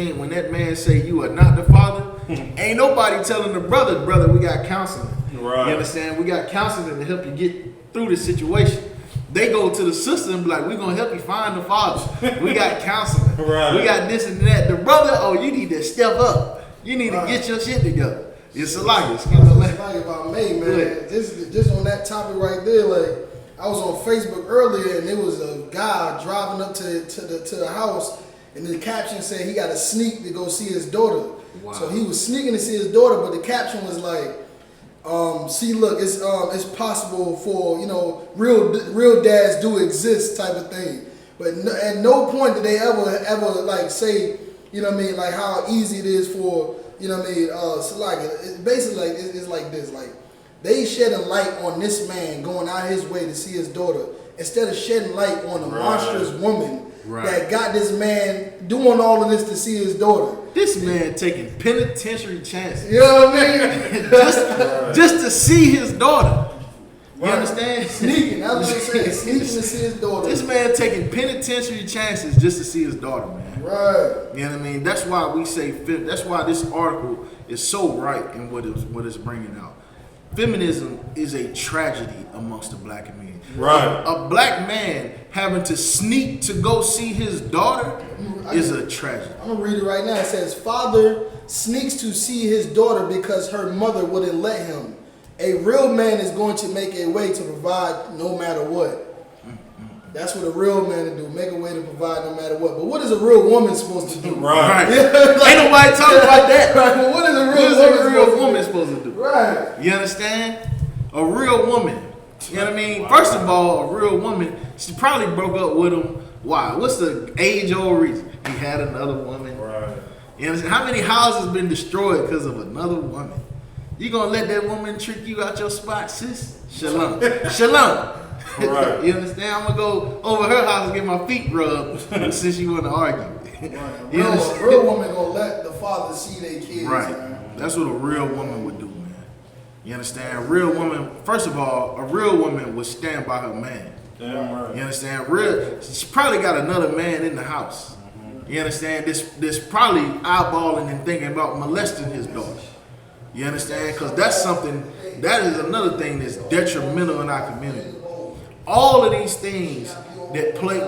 [SPEAKER 2] man say you are not the father, ain't nobody telling the brother, we got counseling.
[SPEAKER 3] Right.
[SPEAKER 2] You understand? We got counseling to help you get through the situation. They go to the sister and be like, we're going to help you find the father. We got counseling. Right. We got this and that. The brother, oh, you need to step up. You need to get your shit together. It's a lot.
[SPEAKER 4] It's like about me, man. Just on that topic right there, like, I was on Facebook earlier and there was a guy driving up to the house and the caption said he got to sneak to go see his daughter. Wow. So he was sneaking to see his daughter, but the caption was like, see, look, it's possible for, you know, real dads do exist type of thing. But at no point did they ever like say, you know what I mean, like how easy it is for, you know what I mean, so like basically like it's like this, like they shedding light on this man going out his way to see his daughter instead of shedding light on a monstrous woman that got this man doing all of this to see his daughter.
[SPEAKER 2] This man taking penitentiary chances.
[SPEAKER 4] You know what I mean?
[SPEAKER 2] just to see his daughter. You understand?
[SPEAKER 4] Sneaking. That's what I'm saying. Sneaking to see his daughter.
[SPEAKER 2] This man taking penitentiary chances just to see his daughter, man.
[SPEAKER 4] Right.
[SPEAKER 2] You know what I mean? That's why we say, that's why this article is so right in what it's bringing out. Feminism is a tragedy amongst the black community.
[SPEAKER 3] Right.
[SPEAKER 2] A black man having to sneak to go see his daughter is a tragedy.
[SPEAKER 4] I'm going to read it right now. It says, father sneaks to see his daughter because her mother wouldn't let him. A real man is going to make a way to provide no matter what. That's what a real man to do. Make a way to provide no matter what. But what is a real woman supposed to do?
[SPEAKER 2] Right.
[SPEAKER 4] Like,
[SPEAKER 2] ain't nobody talking about that.
[SPEAKER 4] Right. But what is a real woman
[SPEAKER 2] supposed to do?
[SPEAKER 4] Right.
[SPEAKER 2] You understand? A real woman. You know what I mean? Wow. First of all, a real woman, she probably broke up with him. Why? What's the age-old reason? He had another woman. Right. You understand? How many houses been destroyed because of another woman? You gonna let that woman trick you out your spot, sis? Shalom. Shalom. Right. You understand? I'm gonna go over her house and get my feet rubbed since you want to argue.
[SPEAKER 4] Right. A real woman gonna let the father see their kids.
[SPEAKER 2] Right. Man. That's what a real woman would do, man. You understand? A real woman, first of all, a real woman would stand by her man.
[SPEAKER 3] Damn right.
[SPEAKER 2] You understand? She probably got another man in the house. Mm-hmm. You understand? This probably eyeballing and thinking about molesting his daughter. You understand? Because that is another thing that's detrimental in our community. All of these things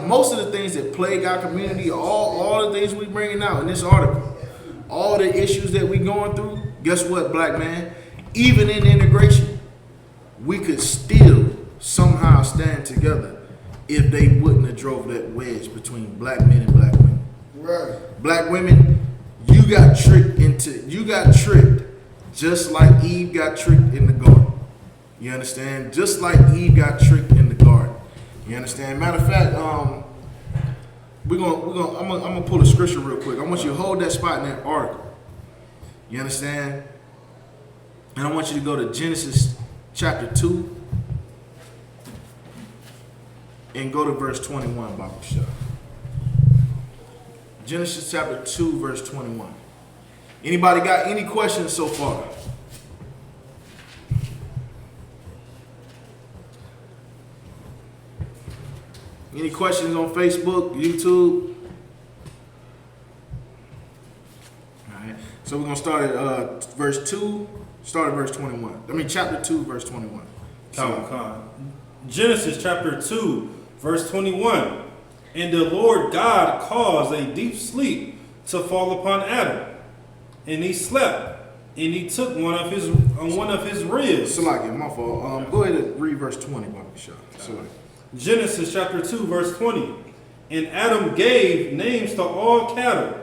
[SPEAKER 2] most of the things that plague our community, all the things we bringing out in this article, all the issues that we going through, guess what, black man? Even in integration, we could still somehow stand together if they wouldn't have drove that wedge between black men and black women.
[SPEAKER 4] Right.
[SPEAKER 2] Black women, you got tricked just like Eve got tricked in the garden. You understand? Just like Eve got tricked in the garden. You understand? Matter of fact, I'm gonna pull a scripture real quick. I want you to hold that spot in that article. You understand? And I want you to go to Genesis chapter 2 and go to verse 21, Bible Shah. Genesis chapter 2, verse 21. Anybody got any questions so far? Any questions on Facebook, YouTube? All right. So we're going to start at verse 2, start at verse 21. I mean, chapter 2, verse 21.
[SPEAKER 3] Genesis chapter 2, verse 21. And the Lord God caused a deep sleep to fall upon Adam. And he slept, and he took one of his ribs.
[SPEAKER 2] Salaki, my fault. Go ahead and read verse 20, Baba Shah.
[SPEAKER 3] Genesis chapter 2, verse 20. And Adam gave names to all cattle,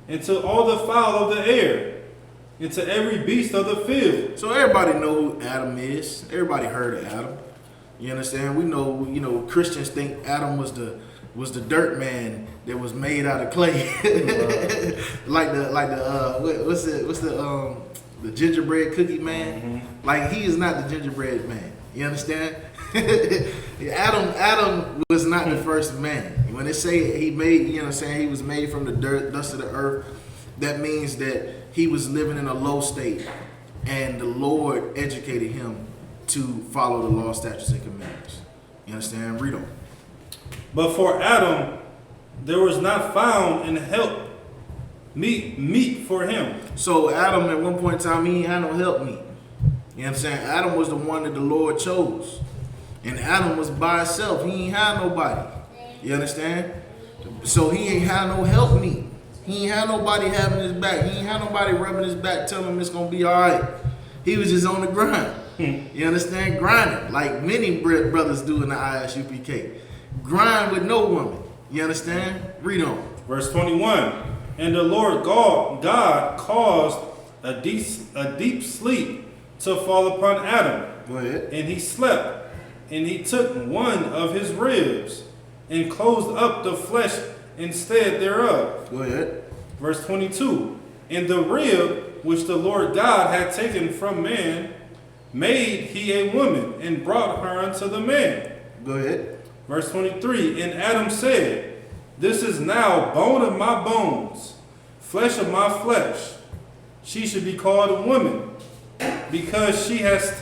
[SPEAKER 3] and to all the fowl of the air, and to every beast of the field.
[SPEAKER 2] So everybody know who Adam is. Everybody heard of Adam. You understand? We know, Christians think Adam was the dirt man that was made out of clay, what's the gingerbread cookie man?
[SPEAKER 3] Mm-hmm.
[SPEAKER 2] Like, he is not the gingerbread man. You understand? Adam was not the first man. When they say he made, he was made from the dirt, dust of the earth, that means that he was living in a low state, and the Lord educated him to follow the law, statutes, and commandments. You understand? Read on.
[SPEAKER 3] But for Adam, there was not found in help meat for him.
[SPEAKER 2] So Adam, at one point in time, he ain't had no help meet. You understand? Adam was the one that the Lord chose. And Adam was by himself. He ain't had nobody. You understand? So he ain't had no help meet. He ain't had nobody having his back. He ain't had nobody rubbing his back telling him it's going to be all right. He was just on the grind. You understand? Grinding, like many brothers do in the I.S.U.P.K. Grind with no woman. You understand? Read on.
[SPEAKER 3] Verse 21. And the Lord God caused a deep sleep to fall upon Adam.
[SPEAKER 2] Go ahead.
[SPEAKER 3] And he slept. And he took one of his ribs and closed up the flesh instead thereof.
[SPEAKER 2] Go ahead.
[SPEAKER 3] Verse 22. And the rib which the Lord God had taken from man, made he a woman, and brought her unto the man.
[SPEAKER 2] Go ahead.
[SPEAKER 3] Verse 23. And Adam said, This is now bone of my bones, flesh of my flesh. She should be called a woman, because she was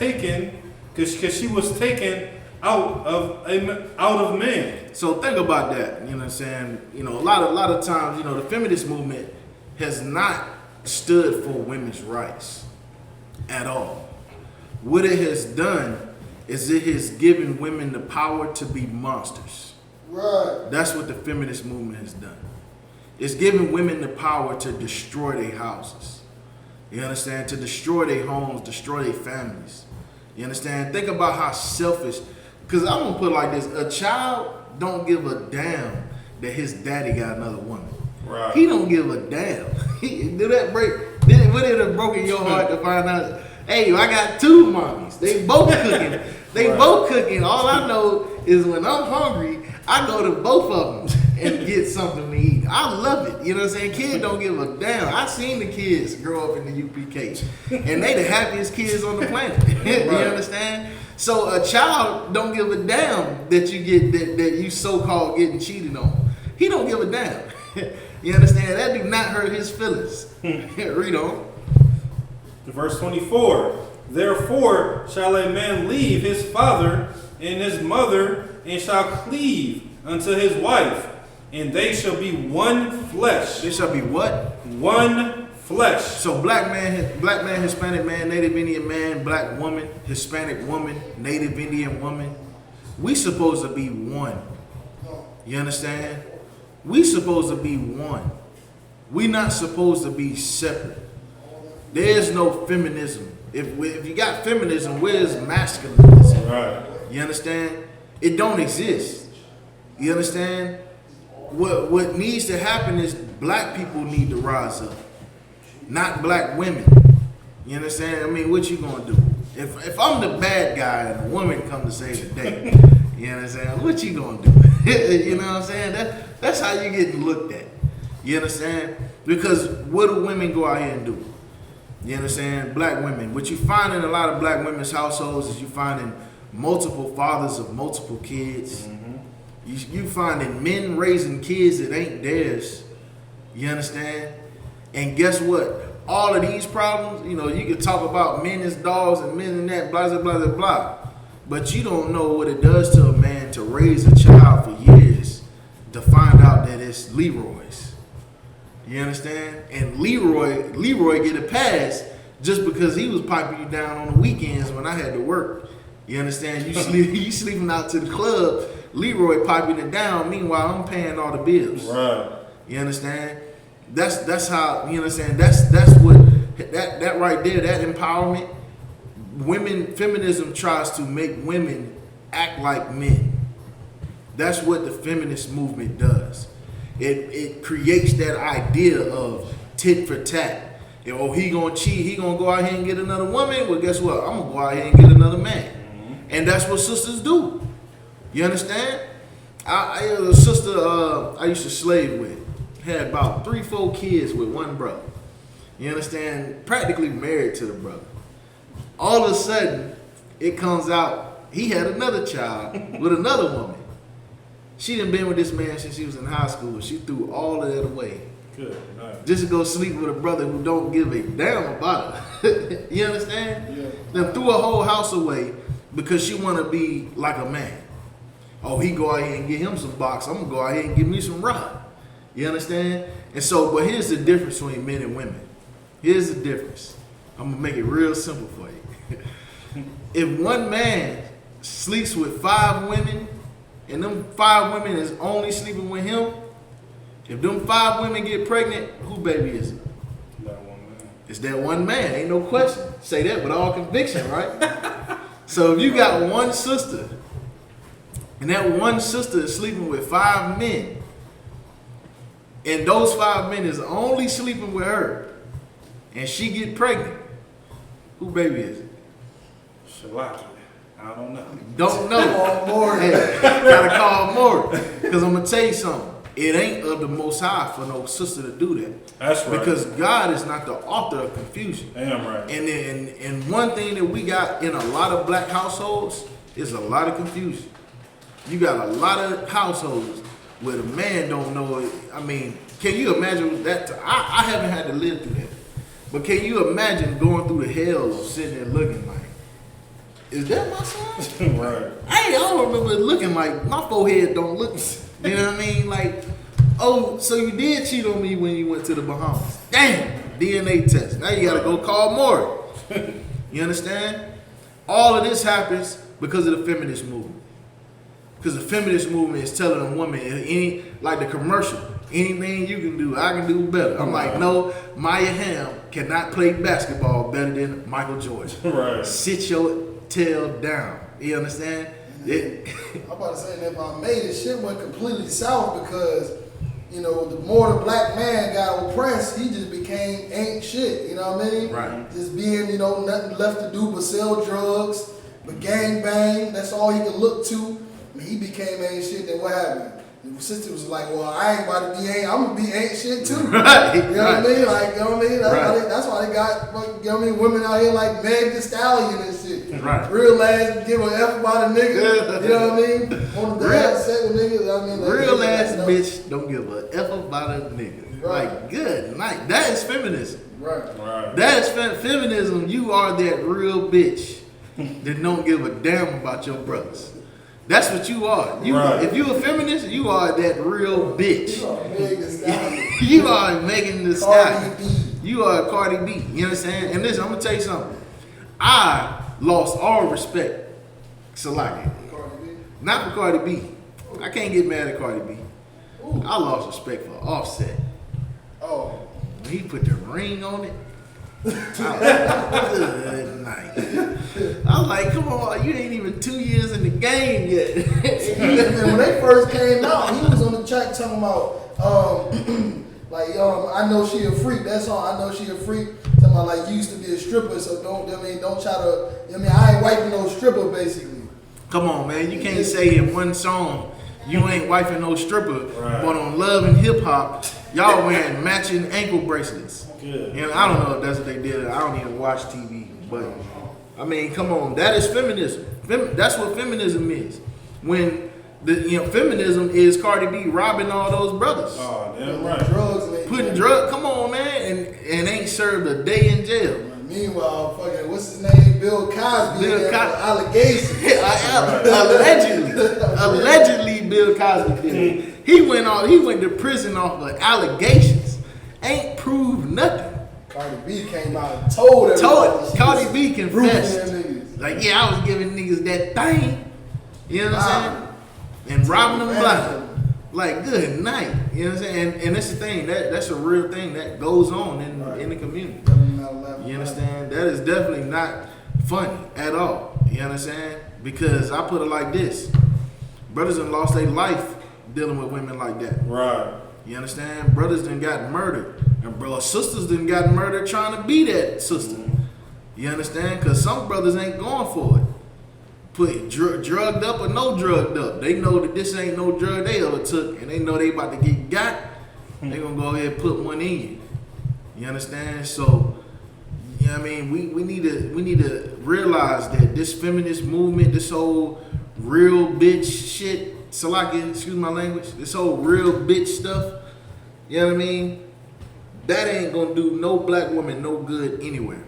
[SPEAKER 3] taken out of man.
[SPEAKER 2] So think about that. You know what I'm saying? A lot of times, the feminist movement has not stood for women's rights at all. What it has done is it has given women the power to be monsters.
[SPEAKER 4] Right.
[SPEAKER 2] That's what the feminist movement has done. It's giving women the power to destroy their houses. You understand? To destroy their homes, destroy their families. You understand? Think about how selfish, because I'm going to put it like this. A child don't give a damn that his daddy got another woman.
[SPEAKER 3] Right.
[SPEAKER 2] He don't give a damn. Would it have broken your heart to find out, hey, I got two mommies. They both cooking. They both cooking. All I know is when I'm hungry, I go to both of them and get something to eat. I love it. You know what I'm saying? Kids don't give a damn. I seen the kids grow up in the UPK, and they the happiest kids on the planet. You understand? So a child don't give a damn that you get that you so-called getting cheated on. He don't give a damn. You understand? That do not hurt his feelings. Read on.
[SPEAKER 3] Verse 24. Therefore shall a man leave his father and his mother, and shall cleave unto his wife, and they shall be one flesh.
[SPEAKER 2] They shall be what?
[SPEAKER 3] One flesh.
[SPEAKER 2] So black man, Hispanic man, Native Indian man, black woman, Hispanic woman, Native Indian woman. We supposed to be one. You understand? We supposed to be one. We not supposed to be separate. There's no feminism. If you got feminism, where's masculinism?
[SPEAKER 3] Right.
[SPEAKER 2] You understand? It don't exist. You understand? What needs to happen is black people need to rise up, not black women. You understand? I mean, what you gonna do? If I'm the bad guy and a woman come to save the day, you understand? What you gonna do? You know what I'm saying? That's how you getting looked at. You understand? Because what do women go out here and do? You understand? Black women. What you find in a lot of black women's households is you finding multiple fathers of multiple kids. Mm-hmm. You finding men raising kids that ain't theirs. You understand? And guess what? All of these problems, you can talk about men as dogs and men and that, blah, blah, blah, blah, blah. But you don't know what it does to a man to raise a child for years to find out that it's Leroy's. You understand? And Leroy get a pass just because he was piping you down on the weekends when I had to work. You understand? You sleeping out to the club, Leroy piping it down. Meanwhile, I'm paying all the bills.
[SPEAKER 3] Right.
[SPEAKER 2] You understand? That's how, you understand? That's what that right there, that empowerment. Feminism tries to make women act like men. That's what the feminist movement does. It creates that idea of tit for tat. He gonna cheat, he gonna go out here and get another woman. Well, guess what? I'm gonna go out here and get another man. And that's what sisters do. You understand? I had a sister I used to slave with. Had about 3-4 kids with one brother. You understand? Practically married to the brother. All of a sudden, it comes out he had another child with another woman. She done been with this man since she was in high school. She threw all of that away.
[SPEAKER 3] Good. Nice.
[SPEAKER 2] Just to go sleep with a brother who don't give a damn about her. You understand?
[SPEAKER 4] Yeah.
[SPEAKER 2] Then threw a whole house away because she want to be like a man. Oh, he go out here and get him some box. I'm going to go out here and get me some rod. You understand? And so, but here's the difference between men and women. Here's the difference. I'm going to make it real simple for you. If one man sleeps with 5 women and them 5 women is only sleeping with him, if them 5 women get pregnant, who baby is it?
[SPEAKER 3] That one man.
[SPEAKER 2] It's that one man, ain't no question. Say that with all conviction, right? So if you got one sister, and that one sister is sleeping with 5 men, and those 5 men is only sleeping with her, and she get pregnant, who baby is it?
[SPEAKER 3] Shalaki. I don't know.
[SPEAKER 2] Don't know.
[SPEAKER 4] Call Maury.
[SPEAKER 2] Hey, gotta call Maury. Because I'm gonna tell you something. It ain't of the Most High for no sister to do that.
[SPEAKER 3] That's right.
[SPEAKER 2] Because God is not the author of confusion.
[SPEAKER 3] Damn right.
[SPEAKER 2] And one thing that we got in a lot of black households is a lot of confusion. You got a lot of households where the man don't know it. I mean, can you imagine that? I haven't had to live through that. But can you imagine going through the hell of sitting there looking like, is that my son?
[SPEAKER 3] Right.
[SPEAKER 2] Hey, I don't remember it looking like my forehead don't look. You know what I mean? Like, oh, so you did cheat on me when you went to the Bahamas. Damn, DNA test. Now you gotta go call Maury. You understand? All of this happens because of the feminist movement. Because the feminist movement is telling a woman, any like the commercial, anything you can do, I can do better. I'm like, no, Maya Hamm cannot play basketball better than Michael Jordan.
[SPEAKER 3] Right.
[SPEAKER 2] Sit your tail down. You understand?
[SPEAKER 4] I'm about to say that if I made it, shit went completely south because, you know, the more the black man got oppressed, he just became ain't shit. You know what I mean?
[SPEAKER 2] Right.
[SPEAKER 4] Just being, you know, nothing left to do but sell drugs, but gang bang. That's all he could look to. And he became ain't shit. Then what happened? The sister was like, well, I ain't about to be ain't. I'm gonna be ain't shit too.
[SPEAKER 2] Right.
[SPEAKER 4] You know what I mean? Like, you know what I mean? That's
[SPEAKER 2] Right.
[SPEAKER 4] why they got, you know what I mean, women out here like Meg Thee Stallion and shit.
[SPEAKER 2] Right.
[SPEAKER 4] Real ass give a F about a nigga. You know what I mean? Want to have sex with niggas. I mean, like,
[SPEAKER 2] Real ass
[SPEAKER 4] you know.
[SPEAKER 2] bitch don't give a F about a nigga.
[SPEAKER 4] Right.
[SPEAKER 2] Like, good night. That is feminism.
[SPEAKER 4] Right.
[SPEAKER 3] Right.
[SPEAKER 2] That is feminism. You are that real bitch that don't give a damn about your brothers. That's what you are. You,
[SPEAKER 3] Right.
[SPEAKER 2] If you a feminist, you are that real bitch.
[SPEAKER 4] You are Meg Thee Stallion.
[SPEAKER 2] You are Megan Thee
[SPEAKER 4] Cardi
[SPEAKER 2] Stallion.
[SPEAKER 4] B.
[SPEAKER 2] You are Cardi B. You understand? And listen, I'm gonna tell you something. I lost all respect. Salaki.
[SPEAKER 4] Cardi B.
[SPEAKER 2] Not for Cardi B. I can't get mad at Cardi B.
[SPEAKER 4] Ooh.
[SPEAKER 2] I lost respect for Offset.
[SPEAKER 4] Oh.
[SPEAKER 2] When he put the ring on it, I was like, good night. I was like, come on, you ain't even 2 years in the game yet.
[SPEAKER 4] And when they first came out, he was on the track talking about, I know she a freak. That's all. I know she a freak. Talking about like you used to be a stripper, so don't try to. I ain't wiping no stripper, basically.
[SPEAKER 2] Come on, man, you can't say in one song you ain't wifing no stripper,
[SPEAKER 3] Right.
[SPEAKER 2] but on Love and Hip Hop, y'all wearing matching ankle bracelets.
[SPEAKER 3] Good.
[SPEAKER 2] And I don't know if that's what they did. I don't even watch TV, but I mean, come on, that is feminism. That's what feminism is. When feminism is Cardi B robbing all those brothers,
[SPEAKER 3] Oh, damn right.
[SPEAKER 4] Drugs and they
[SPEAKER 2] putting drugs. Come on, man, and ain't served a day in jail.
[SPEAKER 4] Meanwhile, fucking what's his name? Bill Cosby.
[SPEAKER 2] Bill
[SPEAKER 4] Bill
[SPEAKER 2] Cosby.
[SPEAKER 4] allegations.
[SPEAKER 2] Allegedly, Bill Cosby did it. He went to prison off of allegations. Ain't proved nothing.
[SPEAKER 4] Cardi B came out and told everybody.
[SPEAKER 2] Cardi B confessed.
[SPEAKER 4] Roofing them niggas.
[SPEAKER 2] Like, yeah, I was giving niggas that thing. You know what I'm saying? And robbing them blind. Like, good night. You know what I'm saying? And that's the thing. That's a real thing that goes on in the community. You understand? That is definitely not funny at all. You understand? Because I put it like this. Brothers done lost their life dealing with women like that.
[SPEAKER 3] Right.
[SPEAKER 2] You understand? Brothers done got murdered. And sisters done got murdered trying to be that sister. You understand? Because some brothers ain't going for it. put drugged up or no drugged up. They know that this ain't no drug they ever took, and they know they about to get got. They gonna go ahead and put one in you. You understand? So, you know what I mean? We need to realize that this feminist movement, this whole real bitch shit, Salaki, excuse my language, this whole real bitch stuff, you know what I mean? That ain't gonna do no black woman no good anywhere.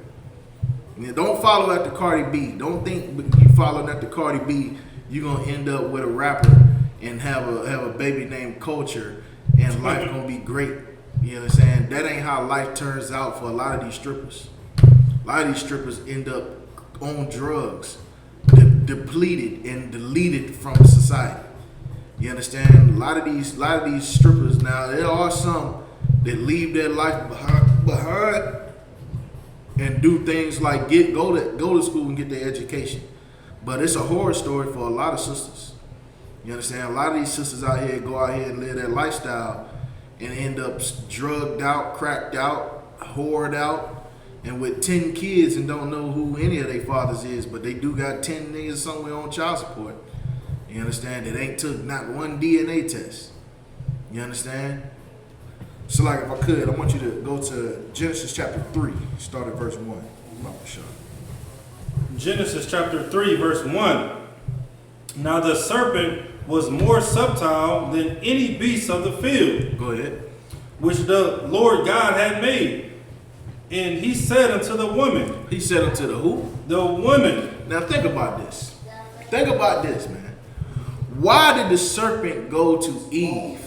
[SPEAKER 2] Don't follow after Cardi B. Don't think you following after Cardi B, you're gonna end up with a rapper and have a baby named Culture and life gonna be great. You know what I'm saying? That ain't how life turns out for a lot of these strippers. A lot of these strippers end up on drugs, depleted and deleted from society. You understand? A lot of these strippers now, there are some that leave their life behind and do things like go to school and get their education. But it's a horror story for a lot of sisters. You understand? A lot of these sisters out here go out here and live that lifestyle and end up drugged out, cracked out, whored out, and with 10 kids and don't know who any of their fathers is, but they do got 10 niggas somewhere on child support. You understand? That ain't took not one DNA test. You understand? So like if I could, I want you to go to Genesis chapter 3, start at verse 1.
[SPEAKER 3] Genesis chapter 3, verse 1. Now the serpent was more subtle than any beast of the field.
[SPEAKER 2] Go ahead.
[SPEAKER 3] Which the Lord God had made. And he said unto the woman.
[SPEAKER 2] He said unto the who?
[SPEAKER 3] The woman.
[SPEAKER 2] Now think about this. Think about this, man. Why did the serpent go to Eve?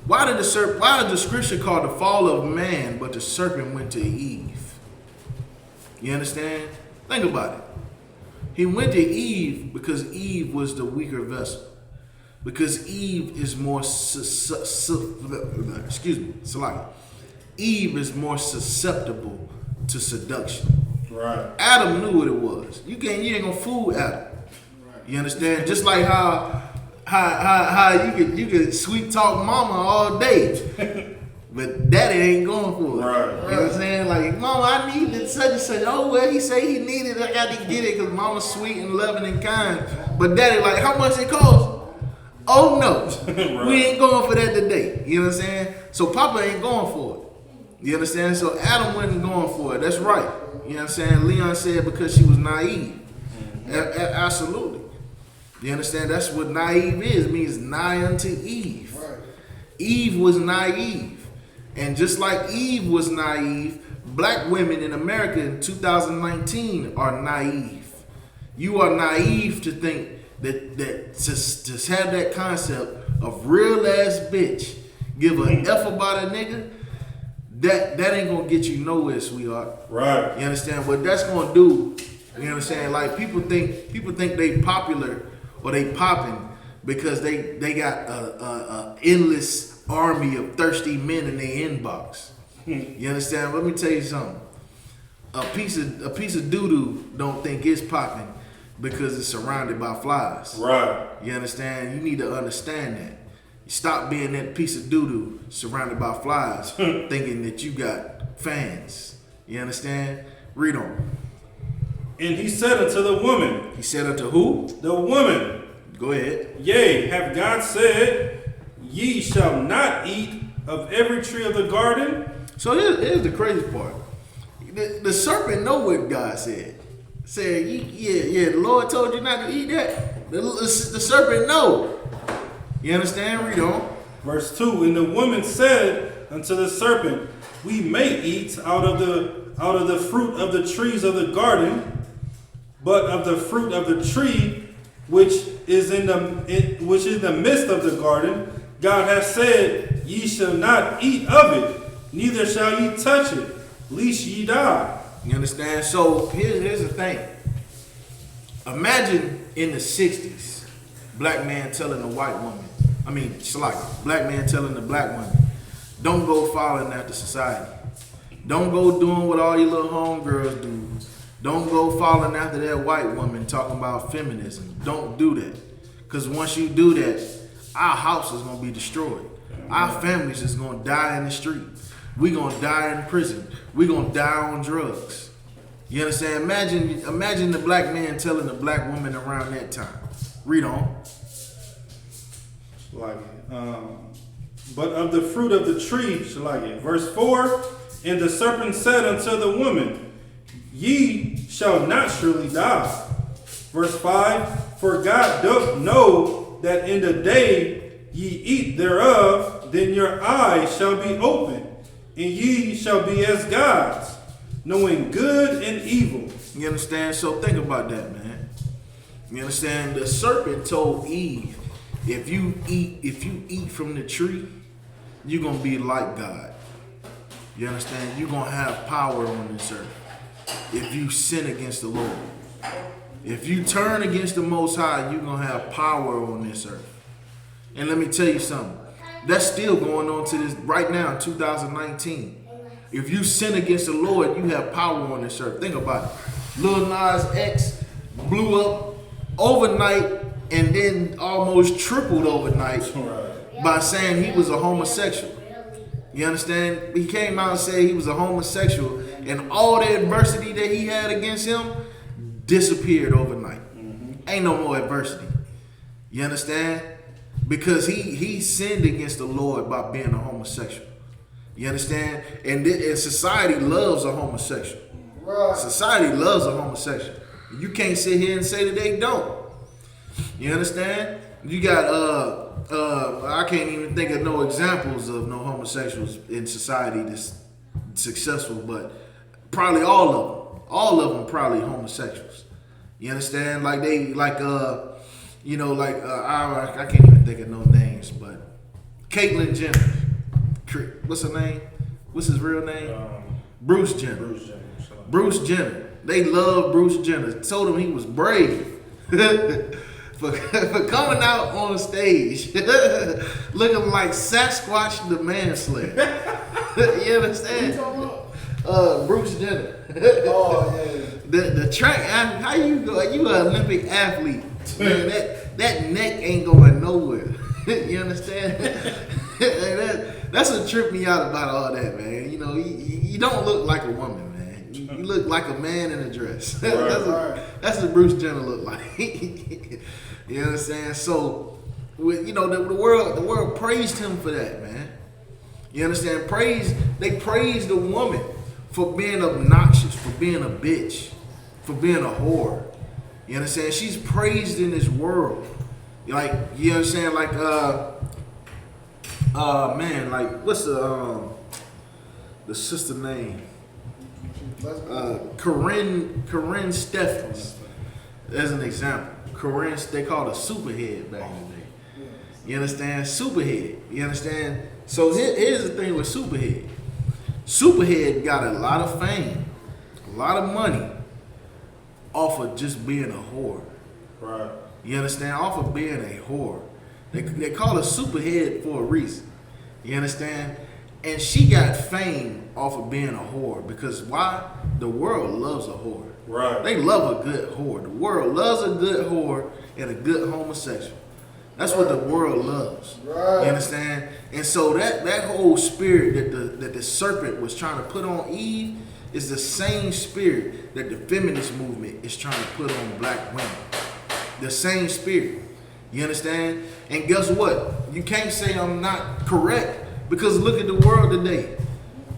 [SPEAKER 2] Why did the scripture call the fall of man, but the serpent went to Eve? You understand? Think about it. He went to Eve because Eve was the weaker vessel. Because Eve is more Eve is more susceptible to seduction.
[SPEAKER 3] Right.
[SPEAKER 2] Adam knew what it was. You ain't gonna fool Adam. Right. You understand? Just like how you could sweet talk mama all day. But daddy ain't going for it.
[SPEAKER 3] Right.
[SPEAKER 2] You know what I'm saying? Like, mama, I need it, such and such. Oh, well, he say he needed it. I got to get it because mama's sweet and loving and kind. But daddy, like, how much it cost? Oh, no. Right. We ain't going for that today. You know what I'm saying? So Papa ain't going for it. You understand? So Adam wasn't going for it. That's right. You know what I'm saying? Leon said because she was naive. Absolutely. You understand? That's what naive is. It means nigh unto Eve. Right. Eve was naive. And just like Eve was naive, black women in America in 2019 are naive. You are naive to think that to have that concept of real ass bitch, give a F about a nigga, that ain't gonna get you nowhere, sweetheart. Right. You understand? What that's gonna do, you understand? Like people think they popular or they popping because they got a endless army of thirsty men in their inbox. You understand? Let me tell you something. A piece of doo-doo don't think it's popping because it's surrounded by flies. Right. You understand? You need to understand that. You stop being that piece of doo-doo surrounded by flies thinking that you got fans. You understand? Read on.
[SPEAKER 3] And he said unto the woman.
[SPEAKER 2] He said unto who?
[SPEAKER 3] The woman.
[SPEAKER 2] Go ahead.
[SPEAKER 3] Yea, have God said, ye shall not eat of every tree of the garden?
[SPEAKER 2] So here's the crazy part. The serpent know what God said. Said, the Lord told you not to eat that. The serpent know. You understand? Read on.
[SPEAKER 3] Verse 2, and the woman said unto the serpent, we may eat out of the fruit of the trees of the garden, but of the fruit of the tree which is in the midst of the garden, God has said, ye shall not eat of it, neither shall ye touch it, lest ye die.
[SPEAKER 2] You understand? So here's the thing. Imagine in the 60s, black man telling a white woman, black man telling the black woman, don't go following after society. Don't go doing what all your little homegirls do. Don't go following after that white woman talking about feminism. Don't do that. Because once you do that, our house is going to be destroyed. Our families is going to die in the street. We're going to die in prison. We're going to die on drugs. You understand? Imagine the black man telling the black woman around that time. Read on.
[SPEAKER 3] Like, but of the fruit of the tree, Shalagi. Verse 4, and the serpent said unto the woman, ye shall not surely die. Verse 5, for God doth know that in the day ye eat thereof, then your eyes shall be open, and ye shall be as gods, knowing good and evil.
[SPEAKER 2] You understand? So think about that, man. You understand? The serpent told Eve, if you eat from the tree, you're gonna be like God. You understand? You're gonna have power on this earth. If you sin against the Lord. If you turn against the Most High, you're gonna have power on this earth. And let me tell you something. That's still going on to this right now in 2019. If you sin against the Lord, you have power on this earth. Think about it. Lil Nas X blew up overnight and then almost tripled overnight by saying he was a homosexual. You understand? He came out and said he was a homosexual, and all the adversity that he had against him disappeared overnight. Ain't no more adversity. You understand? Because he sinned against the Lord by being a homosexual. You understand? And society loves a homosexual. Right. Society loves a homosexual. You can't sit here and say that they don't. You understand? You got I can't even think of no examples of no homosexuals in society that's successful, but probably all of them probably homosexuals. You understand? Like I can't even think of no names, but Caitlyn Jenner. What's her name? What's his real name? Bruce Jenner. Bruce Jenner. They love Bruce Jenner. Told him he was brave for coming out on stage looking like Sasquatch the Manslayer. You understand? Bruce Jenner. Oh yeah. The track athlete. How you go? You an Olympic athlete. Man, that neck ain't going nowhere. You understand? That's what tripped me out about all that, man. You know, you don't look like a woman, man. You look like a man in a dress. That's what Bruce Jenner look like. You understand? So, the world praised him for that, man. You understand? They praised the woman for being obnoxious, for being a bitch, for being a whore. You understand? She's praised in this world. Like, you understand? Like, what's the sister name? Corinne Stephens, as an example. Corinne, they called her Superhead back in the day. You understand? Superhead. You understand? So here's the thing with Superhead. Superhead got a lot of fame, a lot of money off of just being a whore. Right. You understand? Off of being a whore. They call her Superhead for a reason. You understand? And she got fame off of being a whore. Because why? The world loves a whore. Right. They love a good whore. The world loves a good whore and a good homosexual. That's what the world loves. Right. You understand? And so that whole spirit that the serpent was trying to put on Eve is the same spirit that the feminist movement is trying to put on black women. The same spirit. You understand? And guess what? You can't say I'm not correct, because look at the world today.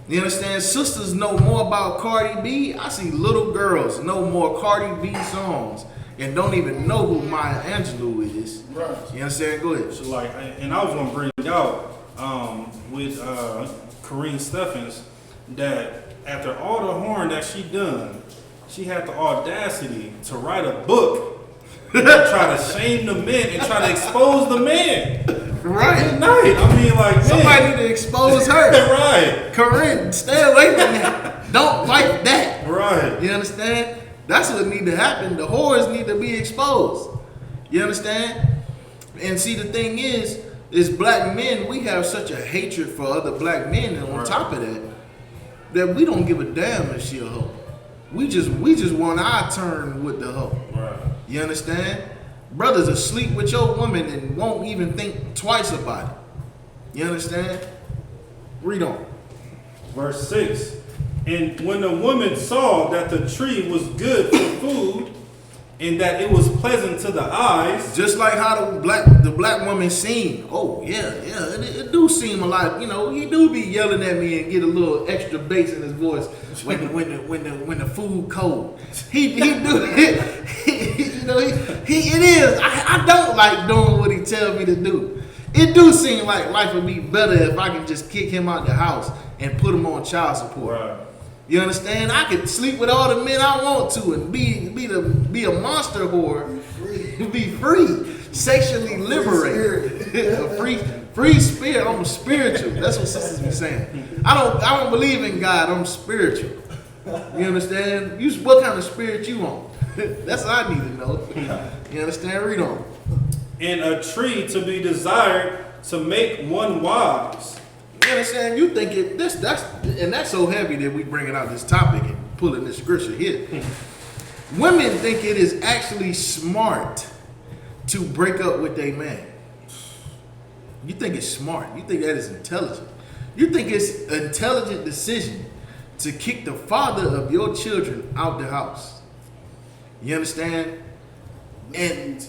[SPEAKER 2] You understand? Sisters know more about Cardi B. I see little girls know more Cardi B songs and don't even know who Maya Angelou is. Right. You understand? Go ahead.
[SPEAKER 3] So and I was gonna bring out with Corinne Stephens that after all the horn that she done, she had the audacity to write a book and try to shame the men and try to expose the men.
[SPEAKER 2] Right.
[SPEAKER 3] Good night. I mean, like,
[SPEAKER 2] somebody need to expose her.
[SPEAKER 3] Right.
[SPEAKER 2] Corinne, stay away from that. Don't like that.
[SPEAKER 3] Right.
[SPEAKER 2] You understand? That's what need to happen. The whores need to be exposed. You understand? And see, the thing is black men, we have such a hatred for other black men, and on top of that we don't give a damn if she a hoe. We just want our turn with the hoe. Right. You understand? Brothers are sleep with your woman and won't even think twice about it. You understand? Read on.
[SPEAKER 3] Verse 6. And when the woman saw that the tree was good for food and that it was pleasant to the eyes,
[SPEAKER 2] just like how the black woman seen. Oh yeah, it do seem a lot. You know, he do be yelling at me and get a little extra bass in his voice when the food cold. He do you know it is. I don't like doing what he tell me to do. It do seem like life would be better if I can just kick him out the house and put him on child support.
[SPEAKER 3] right.
[SPEAKER 2] You understand? I could sleep with all the men I want to and be a monster whore, be free, sexually liberated, a free spirit. I'm spiritual. That's what sisters be saying. I don't believe in God. I'm spiritual. You understand? What kind of spirit you on? That's what I need to know. You understand? Read on.
[SPEAKER 3] And a tree to be desired to make one wise.
[SPEAKER 2] You understand? You think that's so heavy that we bringing out this topic and pulling this scripture here. Women think it is actually smart to break up with a man. You think it's smart. You think that is intelligent. You think it's an intelligent decision to kick the father of your children out the house. You understand? And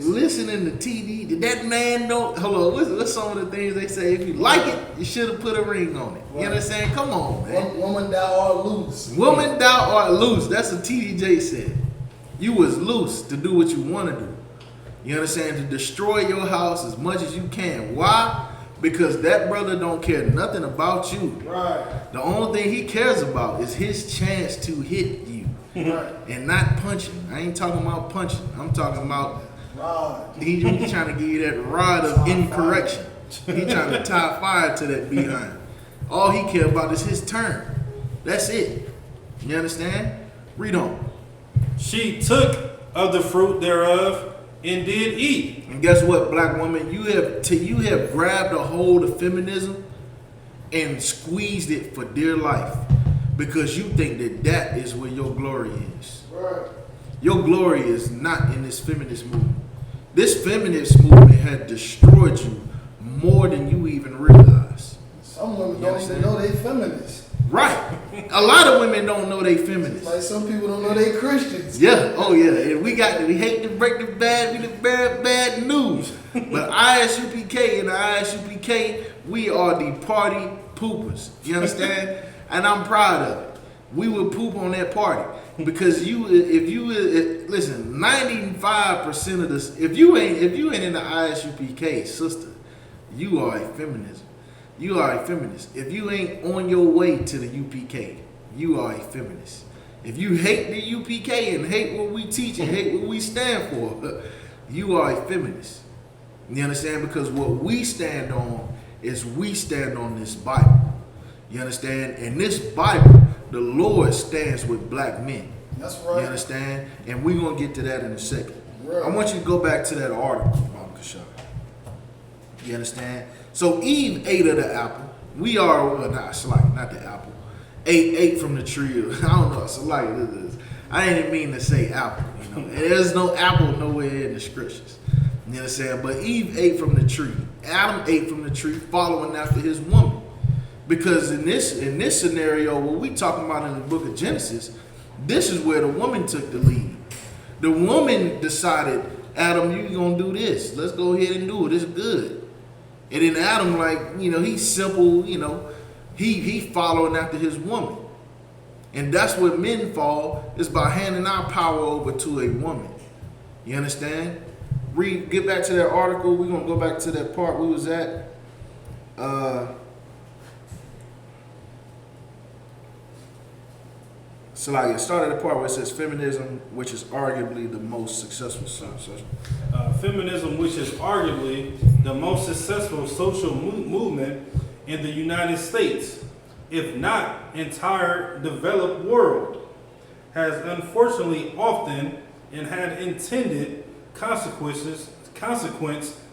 [SPEAKER 2] listening to TV, did that man don't, hold on, what's some of the things they say? If you like it, you should have put a ring on it. You understand? Come on, man.
[SPEAKER 4] Woman, thou art loose.
[SPEAKER 2] Woman, thou art loose. That's what TDJ said. You was loose to do what you want to do. You understand? To destroy your house as much as you can. Why? Because that brother don't care nothing about you.
[SPEAKER 4] Right.
[SPEAKER 2] The only thing he cares about is his chance to hit you.
[SPEAKER 4] Right.
[SPEAKER 2] And not punching. I ain't talking about punching. I'm talking about he trying to give you that rod of incorrection. He trying to tie fire to that behind. All he care about is his turn. That's it. You understand? Read on.
[SPEAKER 3] She took of the fruit thereof and did eat.
[SPEAKER 2] And guess what, black woman? You have grabbed a hold of feminism and squeezed it for dear life because you think that is where your glory is.
[SPEAKER 4] Right.
[SPEAKER 2] Your glory is not in this feminist movement. This feminist movement had destroyed you more than you even realize.
[SPEAKER 4] Some women don't even know they feminists.
[SPEAKER 2] Right. A lot of women don't know they feminists.
[SPEAKER 4] Like some people don't know they Christians.
[SPEAKER 2] Yeah. Oh yeah. And we hate to break the bad news. But I.S.U.P.K and the I.S.U.P.K, we are the party poopers. You understand? And I'm proud of it. We will poop on that party. Because listen, 95% of this, if you ain't in the I.S.U.P.K, sister, you are a feminist. You are a feminist. If you ain't on your way to the UPK, you are a feminist. If you hate the UPK and hate what we teach and hate what we stand for, you are a feminist. You understand? Because what we stand on is we stand on this Bible. You understand? And this Bible, the Lord stands with black men.
[SPEAKER 4] That's right.
[SPEAKER 2] You understand? And we're going to get to that in a second.
[SPEAKER 4] Right.
[SPEAKER 2] I want you to go back to that article, Mama Kashaw. You understand? So Eve ate of the apple. We are, not the apple. Ate from the tree. I don't know. So like this. I didn't mean to say apple. You know, there's no apple nowhere in the scriptures. You understand? But Eve ate from the tree. Adam ate from the tree, following after his woman. Because in this scenario, what we talking about in the book of Genesis, this is where the woman took the lead. The woman decided, Adam, you gonna do this. Let's go ahead and do it. It's good. And then Adam, he's simple, he following after his woman. And that's where men fall, is by handing our power over to a woman. You understand? Get back to that article. We're gonna go back to that part we was at. So like it started the part where it says feminism, which is arguably the most successful
[SPEAKER 3] Feminism, which is arguably the most successful social movement in the United States, if not entire developed world, has unfortunately often and had intended consequence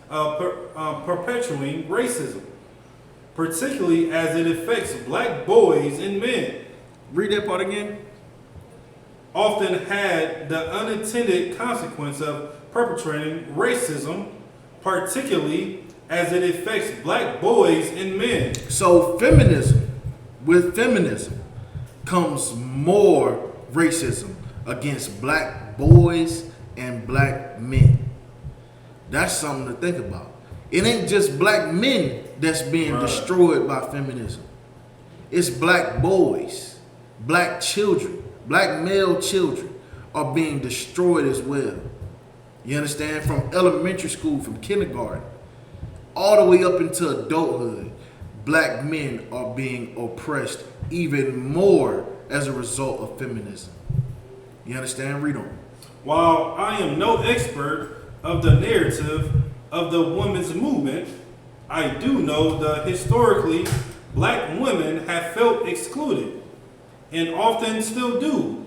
[SPEAKER 3] of perpetuating racism, particularly as it affects black boys and men.
[SPEAKER 2] Read that part again.
[SPEAKER 3] Often had the unintended consequence of perpetrating racism, particularly as it affects black boys and men.
[SPEAKER 2] So with feminism comes more racism against black boys and black men. That's something to think about. It ain't just black men that's being destroyed by feminism. It's black boys, black children, black male children are being destroyed as well. You understand? From elementary school, from kindergarten, all the way up into adulthood, black men are being oppressed even more as a result of feminism. You understand? Read on.
[SPEAKER 3] While I am no expert of the narrative of the women's movement, I do know that historically black women have felt excluded and often still do.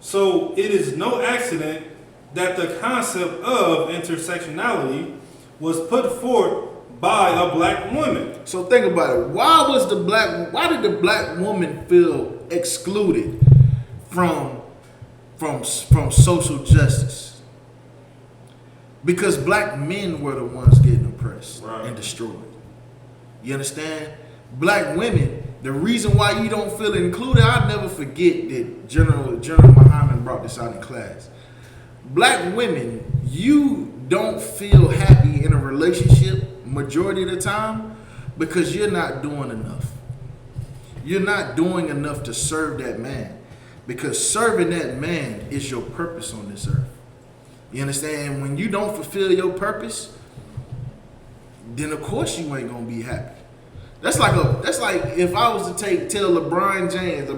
[SPEAKER 3] So it is no accident that the concept of intersectionality was put forth by a black woman.
[SPEAKER 2] So think about it. Why did the black woman feel excluded from social justice? Because black men were the ones getting oppressed and destroyed. You understand? Black women, the reason why you don't feel included, I'll never forget that General Muhammad brought this out in class. Black women, you don't feel happy in a relationship majority of the time because you're not doing enough. You're not doing enough to serve that man, because serving that man is your purpose on this earth. You understand? And when you don't fulfill your purpose, then of course you ain't gonna be happy. That's like if I was to tell LeBron James,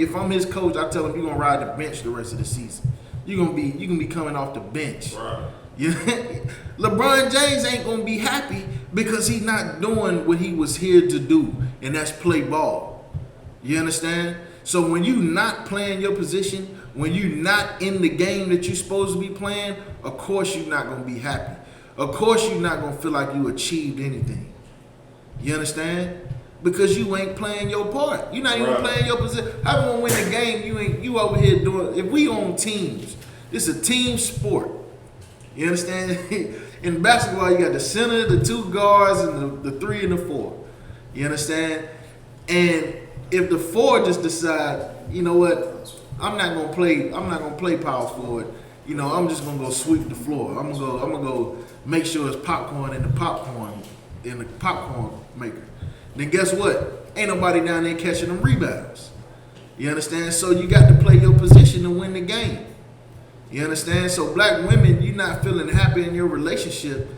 [SPEAKER 2] if I'm his coach, I tell him you're gonna ride the bench the rest of the season. You're gonna be coming off the bench.
[SPEAKER 3] Right.
[SPEAKER 2] LeBron James ain't gonna be happy because he's not doing what he was here to do, and that's play ball. You understand? So when you not playing your position, when you not in the game that you're supposed to be playing, of course you're not gonna be happy. Of course you're not gonna feel like you achieved anything. You understand? Because you ain't playing your part. You're not even playing your position. How gonna win a game? You over here doing. If we on teams, it's a team sport. You understand? In basketball, you got the center, the two guards, and the 3 and the 4. You understand? And if the 4 just decide, you know what, I'm not gonna play power forward. You know, I'm just gonna go sweep the floor. I'm gonna go make sure it's popcorn in the popcorn maker. Then guess what? Ain't nobody down there catching them rebounds. You understand? So you got to play your position to win the game. You understand? So black women, you're not feeling happy in your relationship.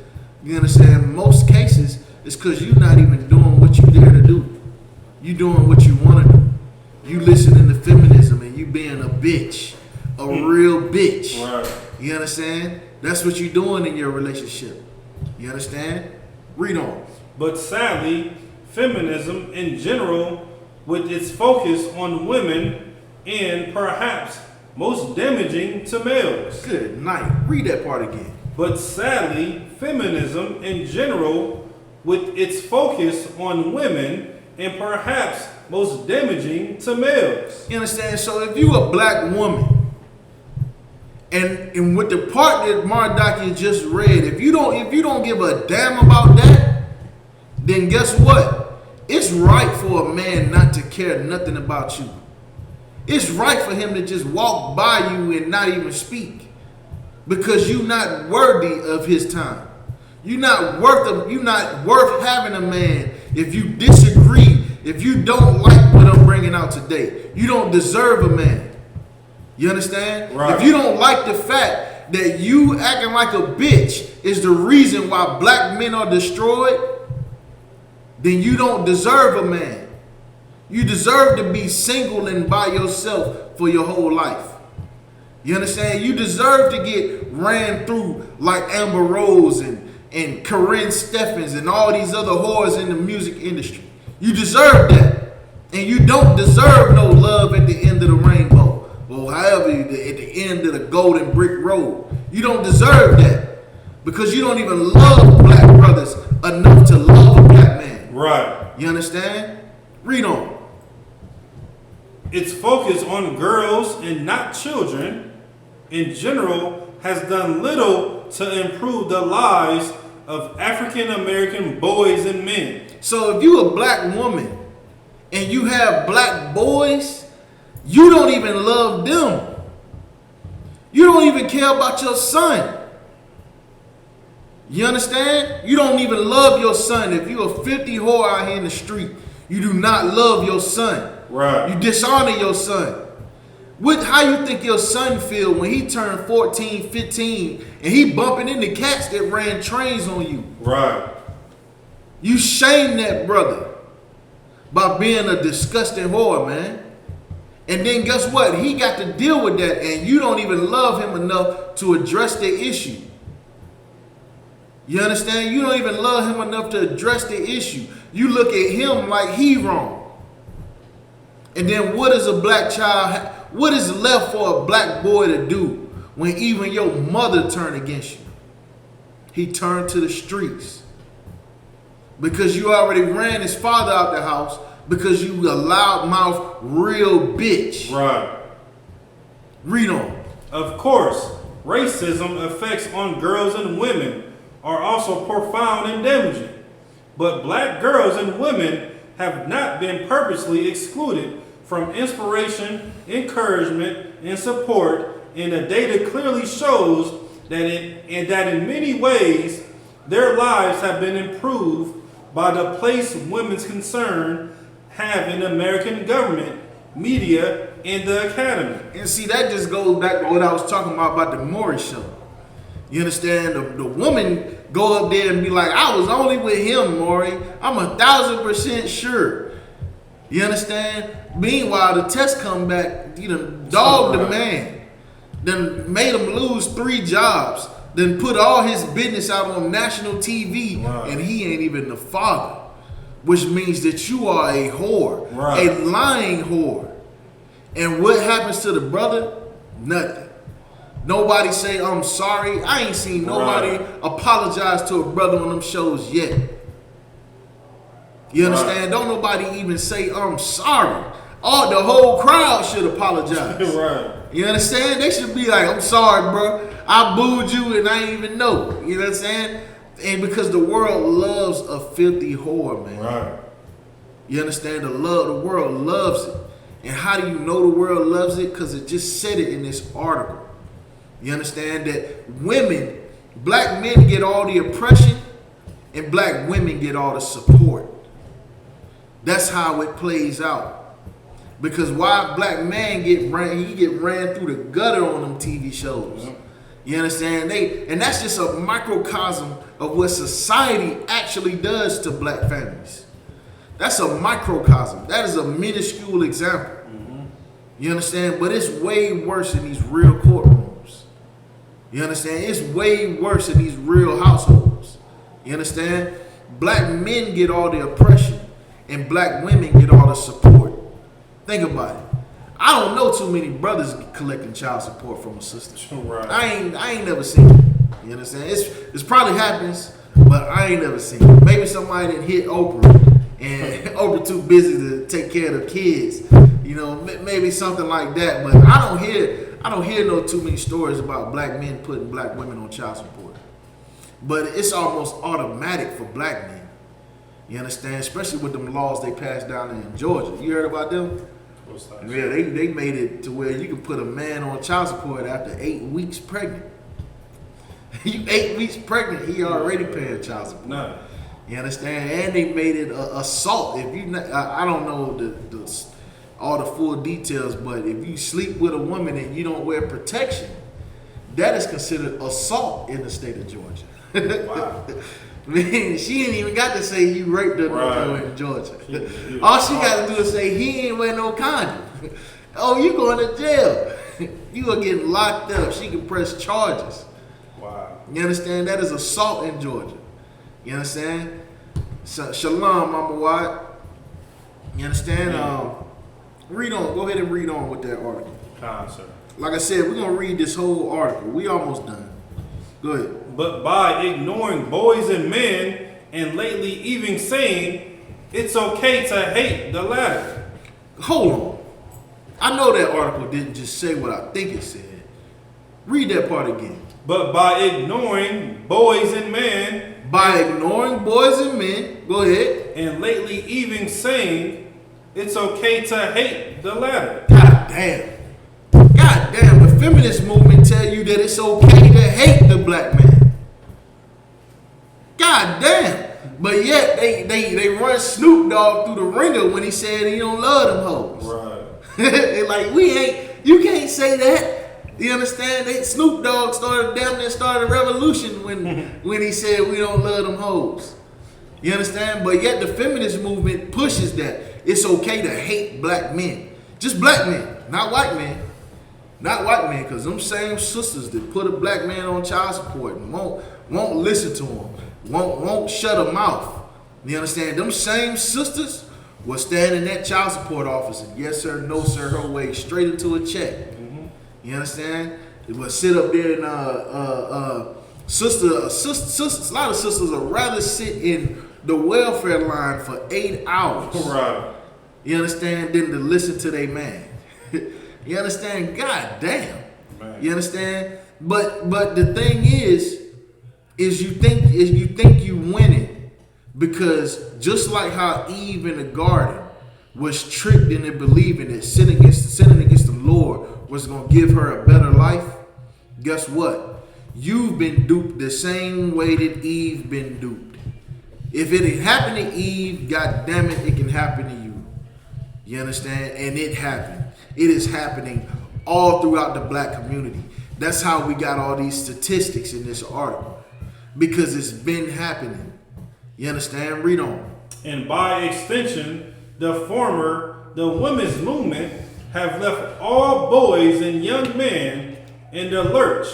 [SPEAKER 2] You understand? Most cases, it's because you're not even doing what you dare to do. You doing what you want to do. You listening to feminism and you being a bitch, a real bitch.
[SPEAKER 3] Right.
[SPEAKER 2] You understand? That's what you're doing in your relationship. You understand? Read on.
[SPEAKER 3] But sadly, feminism in general, with its focus on women and perhaps most damaging to males.
[SPEAKER 2] Good night. Read that part again.
[SPEAKER 3] But sadly, feminism in general, with its focus on women and perhaps most damaging to males.
[SPEAKER 2] You understand? So if you a black woman, and with the part that Mardaki just read, if you don't give a damn about that, then guess what? It's right for a man not to care nothing about you. It's right for him to just walk by you and not even speak, because you're not worthy of his time. You're not worth having a man if you disagree, if you don't like what I'm bringing out today. You don't deserve a man. You understand?
[SPEAKER 3] Right.
[SPEAKER 2] If you don't like the fact that you acting like a bitch is the reason why black men are destroyed, then you don't deserve a man. You deserve to be single and by yourself for your whole life. You understand? You deserve to get ran through like Amber Rose and Corinne Steffens and all these other whores in the music industry. You deserve that. And you don't deserve no love at the end of the rainbow, or however, at the end of the golden brick road. You don't deserve that, because you don't even love black brothers enough to love a black man.
[SPEAKER 3] Right.
[SPEAKER 2] You understand? Read on.
[SPEAKER 3] Its focus on girls and not children in general has done little to improve the lives of African American boys and men.
[SPEAKER 2] So if you a black woman and you have black boys, You don't even love them. You don't even care about your son. You understand? You don't even love your son. If you're a 50 whore out here in the street, you do not love your son.
[SPEAKER 3] Right.
[SPEAKER 2] You dishonor your son. How you think your son feel when he turned 14, 15, and he bumping into cats that ran trains on you?
[SPEAKER 3] Right.
[SPEAKER 2] You shame that brother by being a disgusting whore, man. And then guess what? He got to deal with that, and you don't even love him enough to address the issue. You understand? You don't even love him enough to address the issue. You look at him like he wrong. And then what is a black child, what is left for a black boy to do when even your mother turned against you? He turned to the streets. Because you already ran his father out the house because you a loudmouth real bitch.
[SPEAKER 3] Right.
[SPEAKER 2] Read on.
[SPEAKER 3] Of course, racism effects on girls and women are also profound and damaging. But black girls and women have not been purposely excluded from inspiration, encouragement, and support, and the data clearly shows that in many ways their lives have been improved by the place women's concern have in the American government, media, and the academy.
[SPEAKER 2] And see, that just goes back to what I was talking about the Maury show. You understand? The woman go up there and be like, I was only with him, Maury. I'm 1,000% sure. You understand? Meanwhile, the test come back, you know, dogged the man. Then made him lose 3 jobs. Then put all his business out on national TV. Right. And he ain't even the father. Which means that you are a whore. Right. A lying whore. And what happens to the brother? Nothing. Nobody say, I'm sorry. I ain't seen nobody apologize to a brother on them shows yet. You understand? Don't nobody even say, I'm sorry. The whole crowd should apologize.
[SPEAKER 3] Right.
[SPEAKER 2] You understand? They should be like, I'm sorry, bro. I booed you and I didn't even know. You know what I'm saying? And because the world loves a filthy whore, man. Right. You understand? The world loves it. And how do you know the world loves it? Because it just said it in this article. You understand that women, black men get all the oppression and black women get all the support. That's how it plays out. Because why black man get ran through the gutter on them TV shows. Mm-hmm. You understand? And that's just a microcosm of what society actually does to black families. That's a microcosm. That is a minuscule example. Mm-hmm. You understand? But it's way worse in these real courtrooms. You understand? It's way worse in these real households. You understand? Black men get all the oppression and black women get all the support. Think about it. I don't know too many brothers collecting child support from a sister. Right. I ain't never seen it. You understand? It's probably happens, but I ain't never seen it. Maybe somebody didn't hit Oprah and Oprah too busy to take care of the kids. You know, maybe something like that. But I don't hear no too many stories about black men putting black women on child support. But it's almost automatic for black men. You understand? Especially with them laws they passed down in Georgia. You heard about them? Yeah, they made it to where you can put a man on child support after 8 weeks pregnant. You 8 weeks pregnant, he already paying child support. No. You understand? And they made it assault. If you, I don't know all the full details, but if you sleep with a woman and you don't wear protection, that is considered assault in the state of Georgia. Wow. Man, she ain't even got to say you raped her in Georgia. All she got to do is say he ain't wear no condom. Oh, you going to jail. You gonna get locked up. She can press charges. Wow. You understand? That is assault in Georgia. You understand? So, shalom, Mama Watt. You understand? Read on. Go ahead and read on with that article.
[SPEAKER 3] Sir.
[SPEAKER 2] Like I said, we're gonna read this whole article. We almost done. Go ahead.
[SPEAKER 3] But by ignoring boys and men, and lately even saying it's okay to hate the latter.
[SPEAKER 2] Hold on. I know that article didn't just say what I think it said. Read that part again.
[SPEAKER 3] But by ignoring boys and men.
[SPEAKER 2] By ignoring boys and men. Go ahead.
[SPEAKER 3] And lately even saying it's okay to hate the latter.
[SPEAKER 2] God damn. God damn, the feminist movement tell you that it's okay to hate the black man. God damn. But yet they run Snoop Dogg through the ringer when he said he don't love them hoes.
[SPEAKER 3] Right.
[SPEAKER 2] Like you can't say that. You understand? Snoop Dogg damn near started a revolution when he said we don't love them hoes. You understand? But yet the feminist movement pushes that it's okay to hate black men. Just black men, not white men. Not white men, because them same sisters that put a black man on child support and won't listen to him, won't shut a mouth. You understand? Them same sisters will stand in that child support office and yes sir, no sir, her way straight into a check. Mm-hmm. You understand? They will sit up there and a lot of sisters would rather sit in the welfare line for 8 hours.
[SPEAKER 3] Right.
[SPEAKER 2] You understand? Than to listen to their man. You understand? God damn. Man. You understand? But the thing is you think you winning because just like how Eve in the garden was tricked into believing that sinning against the Lord was gonna give her a better life. Guess what? You've been duped the same way that Eve been duped. If it had happened to Eve, God damn it, it can happen to you. You understand? And it happened. It is happening all throughout the black community. That's how we got all these statistics in this article. Because it's been happening. You understand? Read on.
[SPEAKER 3] And by extension, the women's movement have left all boys and young men in the lurch,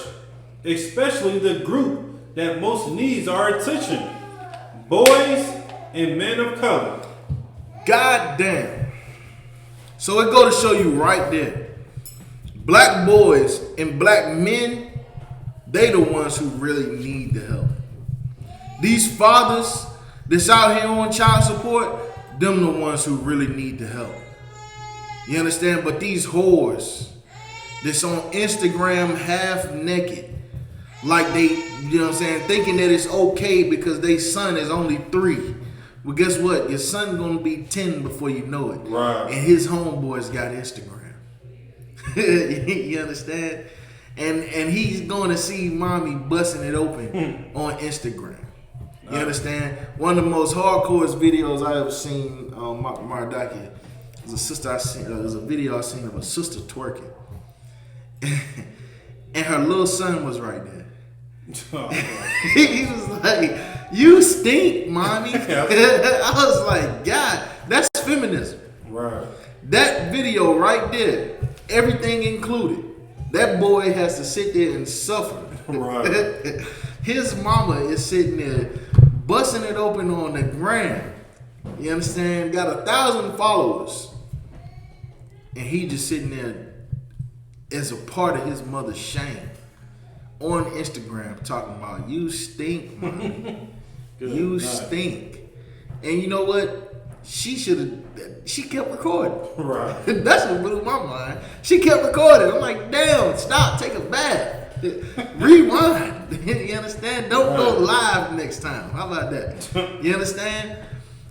[SPEAKER 3] especially the group that most needs our attention, boys and men of color.
[SPEAKER 2] God damn. So it go to show you right there. Black boys and black men, they the ones who really need the help. These fathers that's out here on child support, them the ones who really need the help. You understand? But these whores that's on Instagram half naked, like they, you know what I'm saying, thinking that it's okay because their son is only 3. Well, guess what? Your son gonna be 10 before you know it.
[SPEAKER 3] Right. And
[SPEAKER 2] his homeboys got Instagram. You understand? And he's going to see mommy busting it open on Instagram. You understand? One of the most hardcore videos I ever seen on Mardaki was a video I seen of a sister twerking. And her little son was right there. Oh, he was like, "You stink, mommy." I was like, God, that's feminism.
[SPEAKER 3] Right.
[SPEAKER 2] That video right there, everything included. That boy has to sit there and suffer.
[SPEAKER 3] Right.
[SPEAKER 2] His mama is sitting there busting it open on the gram. You understand? Got 1,000 followers. And he just sitting there as a part of his mother's shame on Instagram talking about, "You stink, mommy." You stink. And you know what? She kept recording. Right. That's what blew my mind. She kept recording. I'm like, damn, stop, take a bath. Rewind. You understand? Don't go live next time. How about that? You understand?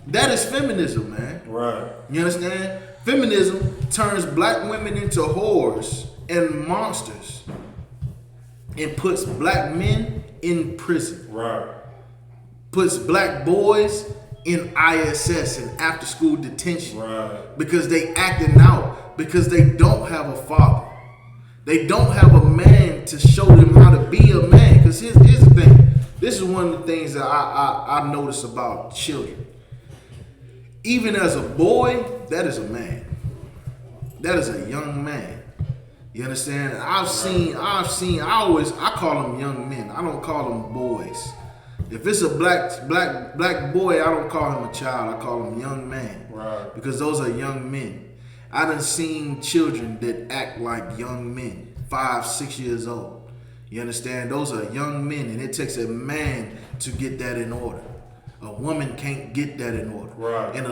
[SPEAKER 2] That is feminism, man.
[SPEAKER 3] Right.
[SPEAKER 2] You understand? Feminism turns black women into whores and monsters and puts black men in prison.
[SPEAKER 3] Right.
[SPEAKER 2] Puts black boys in ISS and after school detention. Right. Because they acting out. Because they don't have a father. They don't have a man to show them how to be a man. Because here's the thing. This is one of the things that I notice about children. Even as a boy, that is a man. That is a young man. You understand? I call them young men. I don't call them boys. If it's a black boy, I don't call him a child. I call him young man. Right. Because those are young men. I done seen children that act like young men, 5, 6 years old. You understand? Those are young men, and it takes a man to get that in order. A woman can't get that in order. Right. And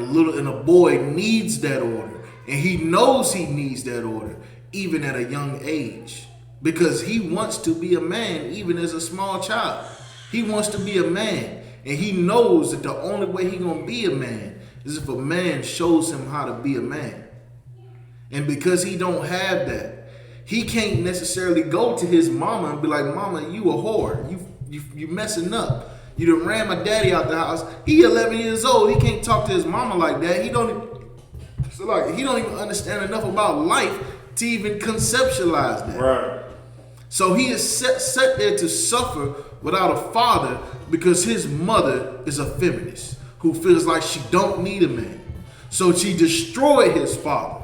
[SPEAKER 2] a boy needs that order. And he knows he needs that order, even at a young age. Because he wants to be a man, even as a small child. He wants to be a man. And he knows that the only way he gonna be a man is if a man shows him how to be a man. And because he don't have that, he can't necessarily go to his mama and be like, "Mama, you a whore. You messing up. You done ran my daddy out the house." He 11 years old. He can't talk to his mama like that. He don't even understand enough about life to even conceptualize that.
[SPEAKER 3] Right.
[SPEAKER 2] So he is set there to suffer without a father because his mother is a feminist who feels like she don't need a man. So she destroyed his father.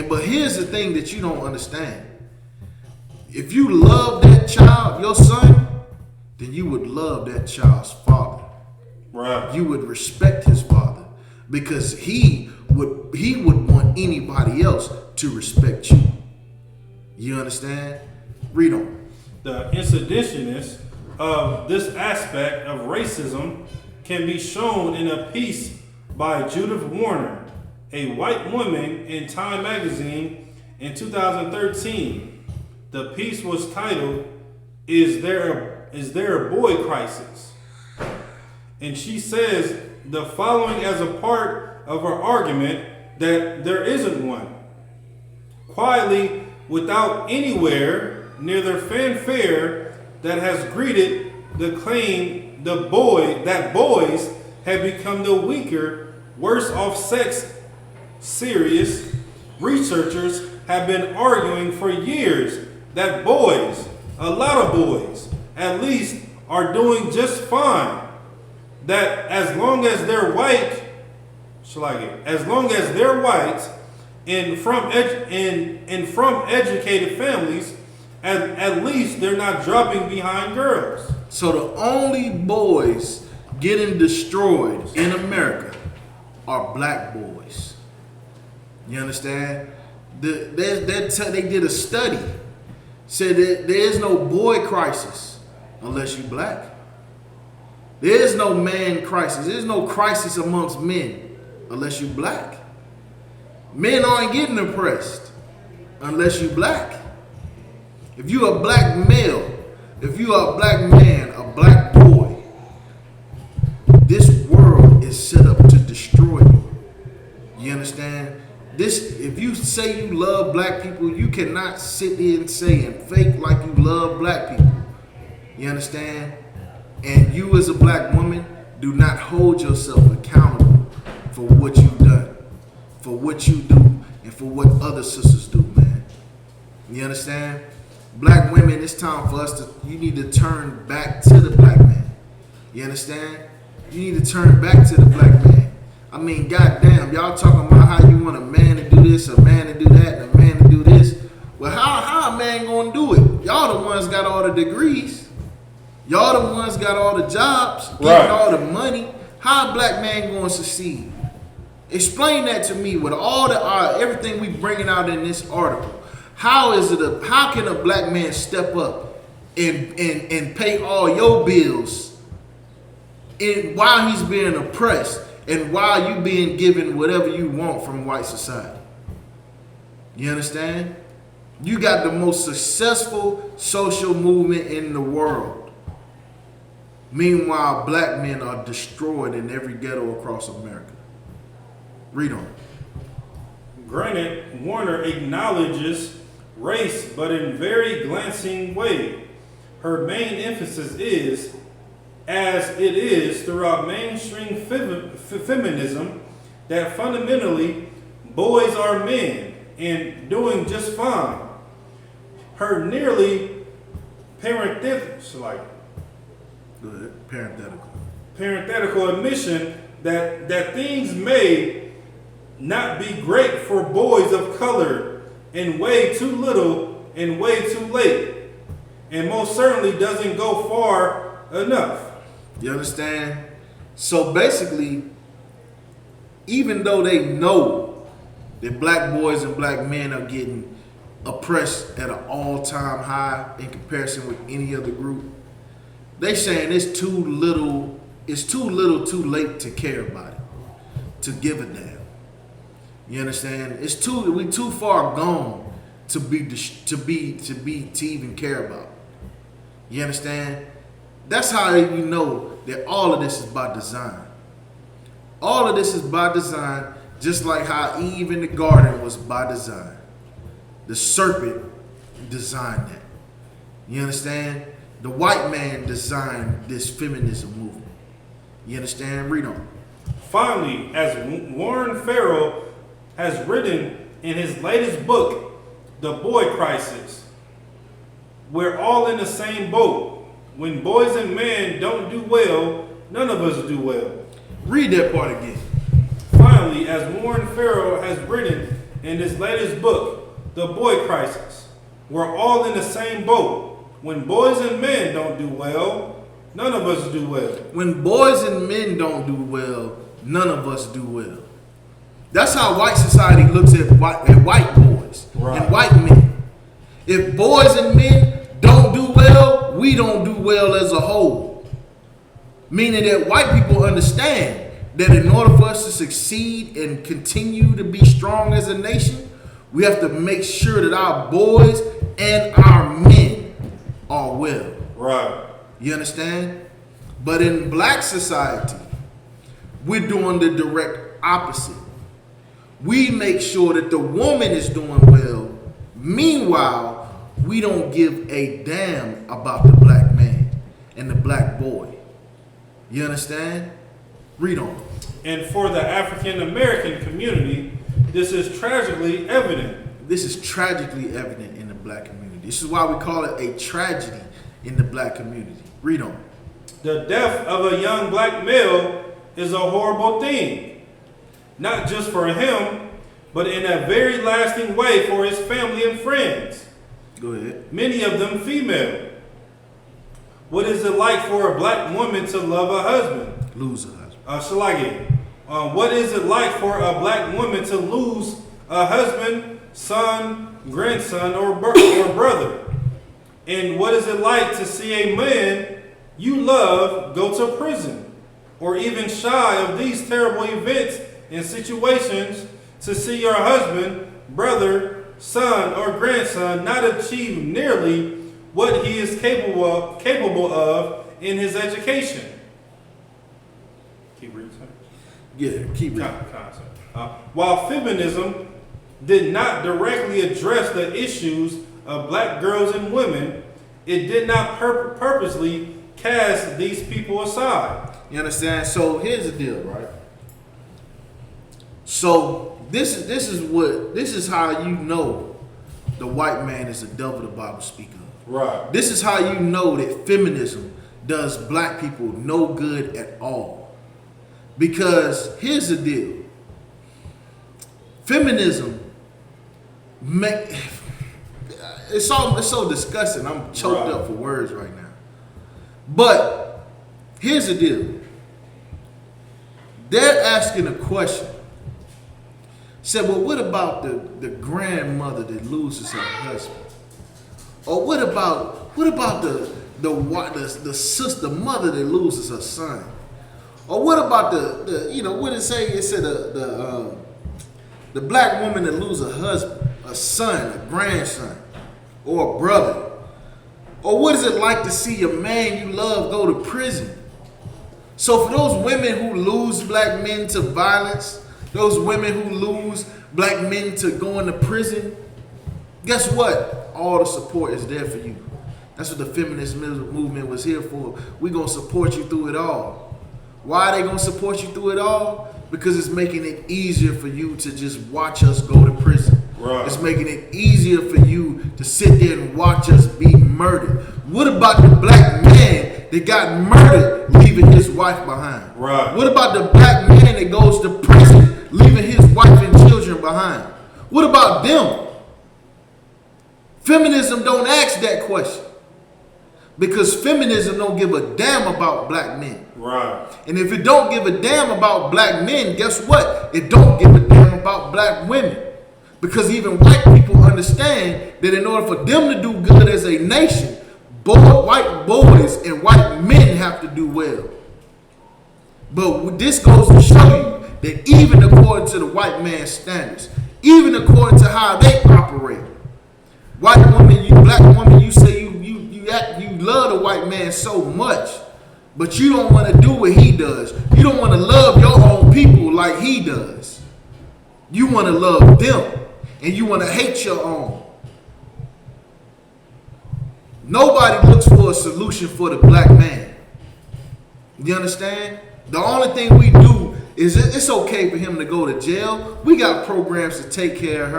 [SPEAKER 2] But here's the thing that you don't understand. If you love that child, your son, then you would love that child's father.
[SPEAKER 3] Right.
[SPEAKER 2] You would respect his father because he would want anybody else to respect you. You understand? Read on.
[SPEAKER 3] The incidentiousness of this aspect of racism can be shown in a piece by Judith Warner, a white woman, in Time magazine in 2013. The piece was titled, Is There a Boy Crisis? And she says the following as a part of her argument that there isn't one. Quietly, without anywhere near their fanfare that has greeted the claim that boys have become the weaker, worse off sex. Serious researchers have been arguing for years that boys, a lot of boys, at least, are doing just fine. That as long as they're white, and from educated families, at least they're not dropping behind girls.
[SPEAKER 2] So the only boys getting destroyed in America are black boys. You understand? They did a study, said that there is no boy crisis unless you black. There is no man crisis. There is no crisis amongst men unless you black. Men aren't getting oppressed unless you black. If you a black male, if you are a black man, a black boy, this world is set up to destroy you. You understand? If you say you love black people, you cannot sit here and say and fake like you love black people. You understand? And you as a black woman, do not hold yourself accountable for what you've done, for what you do, and for what other sisters do, man. You understand? Black women, it's time for us you need to turn back to the black man. You understand? You need to turn back to the black man. I mean, goddamn, y'all talking about how you want a man to do this, a man to do that, and a man to do this. Well, how a man gonna do it? Y'all the ones got all the degrees. Y'all the ones got all the jobs, getting all the money. How a black man gonna succeed? Explain that to me with all the everything we bringing out in this article. How can a black man step up and pay all your bills while he's being oppressed and while you being given whatever you want from white society? You understand? You got the most successful social movement in the world. Meanwhile, black men are destroyed in every ghetto across America. Read on.
[SPEAKER 3] Granted, Warner acknowledges race, but in very glancing way. Her main emphasis is, as it is throughout mainstream feminism, that fundamentally boys are men and doing just fine. Her nearly parenthetical admission that things may not be great for boys of color and way too little and way too late, and most certainly doesn't go far enough.
[SPEAKER 2] You understand? So basically, even though they know that black boys and black men are getting oppressed at an all-time high in comparison with any other group, they saying it's too little, too late to care about it, to give a damn. You understand? We too far gone to even care about. You understand? That's how you know that all of this is by design. All of this is by design, just like how Eve in the garden was by design. The serpent designed that. You understand? The white man designed this feminism movement. You understand? Read on.
[SPEAKER 3] Finally, as Warren Farrell has written in his latest book, The Boy Crisis, we're all in the same boat. When boys and men don't do well, none of us do well.
[SPEAKER 2] Read that part again.
[SPEAKER 3] Finally, as Warren Farrell has written in his latest book, The Boy Crisis, we're all in the same boat. When boys and men don't do well, none of us do well.
[SPEAKER 2] When boys and men don't do well, none of us do well. That's how white society looks at white boys and white men. If boys and men don't do well, we don't do well as a whole. Meaning that white people understand that in order for us to succeed and continue to be strong as a nation, we have to make sure that our boys and our men are well.
[SPEAKER 3] Right.
[SPEAKER 2] You understand? But in black society, we're doing the direct opposite. We make sure that the woman is doing well. Meanwhile, we don't give a damn about the black man and the black boy. You understand? Read on.
[SPEAKER 3] And for the African American community, this is tragically evident.
[SPEAKER 2] This is tragically evident in the black community. This is why we call it a tragedy in the black community. Read on.
[SPEAKER 3] The death of a young black male is a horrible thing, not just for him, but in a very lasting way for his family and friends.
[SPEAKER 2] Go ahead.
[SPEAKER 3] Many of them female. What is it like for a black woman to love a husband?
[SPEAKER 2] Lose a husband.
[SPEAKER 3] What is it like for a black woman to lose a husband, son, grandson, or brother? And what is it like to see a man you love go to prison, or even shy of these terrible events and situations, to see your husband, brother, son, or grandson not achieve nearly what he is capable of in his education? Keep reading, sir.
[SPEAKER 2] Yeah, keep reading.
[SPEAKER 3] While feminism did not directly address the issues of black girls and women, it did not purposely cast these people aside.
[SPEAKER 2] You understand? So here's the deal, right? So this is how you know the white man is the devil the Bible speaks of.
[SPEAKER 3] Right.
[SPEAKER 2] This is how you know that feminism does black people no good at all. Because here's the deal. Feminism it's so disgusting. I'm choked up for words right now. But here's the deal. They're asking a question. Said, well, what about the grandmother that loses her husband? Or what about the sister mother that loses her son? Or what about what it say? It said the black woman that loses a husband, a son, a grandson, or a brother. Or what is it like to see a man you love go to prison? So for those women who lose black men to violence, those women who lose black men to going to prison, guess what? All the support is there for you. That's what the feminist movement was here for. We're going to support you through it all. Why are they going to support you through it all? Because it's making it easier for you to just watch us go to prison.
[SPEAKER 3] Right.
[SPEAKER 2] It's making it easier for you to sit there and watch us be murdered. What about the black man that got murdered leaving his wife behind?
[SPEAKER 3] Right.
[SPEAKER 2] What about the black man that goes to prison leaving his wife and children behind? What about them? Feminism don't ask that question. Because feminism don't give a damn about black men.
[SPEAKER 3] Right.
[SPEAKER 2] And if it don't give a damn about black men, guess what? It don't give a damn about black women. Because even white people understand that in order for them to do good as a nation, white boys and white men have to do well. But this goes to show you that even according to the white man's standards, even according to how they operate, white woman, black woman, you say you love the white man so much, but you don't want to do what he does. You don't want to love your own people like he does. You want to love them, and you want to hate your own. Nobody looks for a solution for the black man. You understand? The only thing we do is it's okay for him to go to jail. We got programs to take care of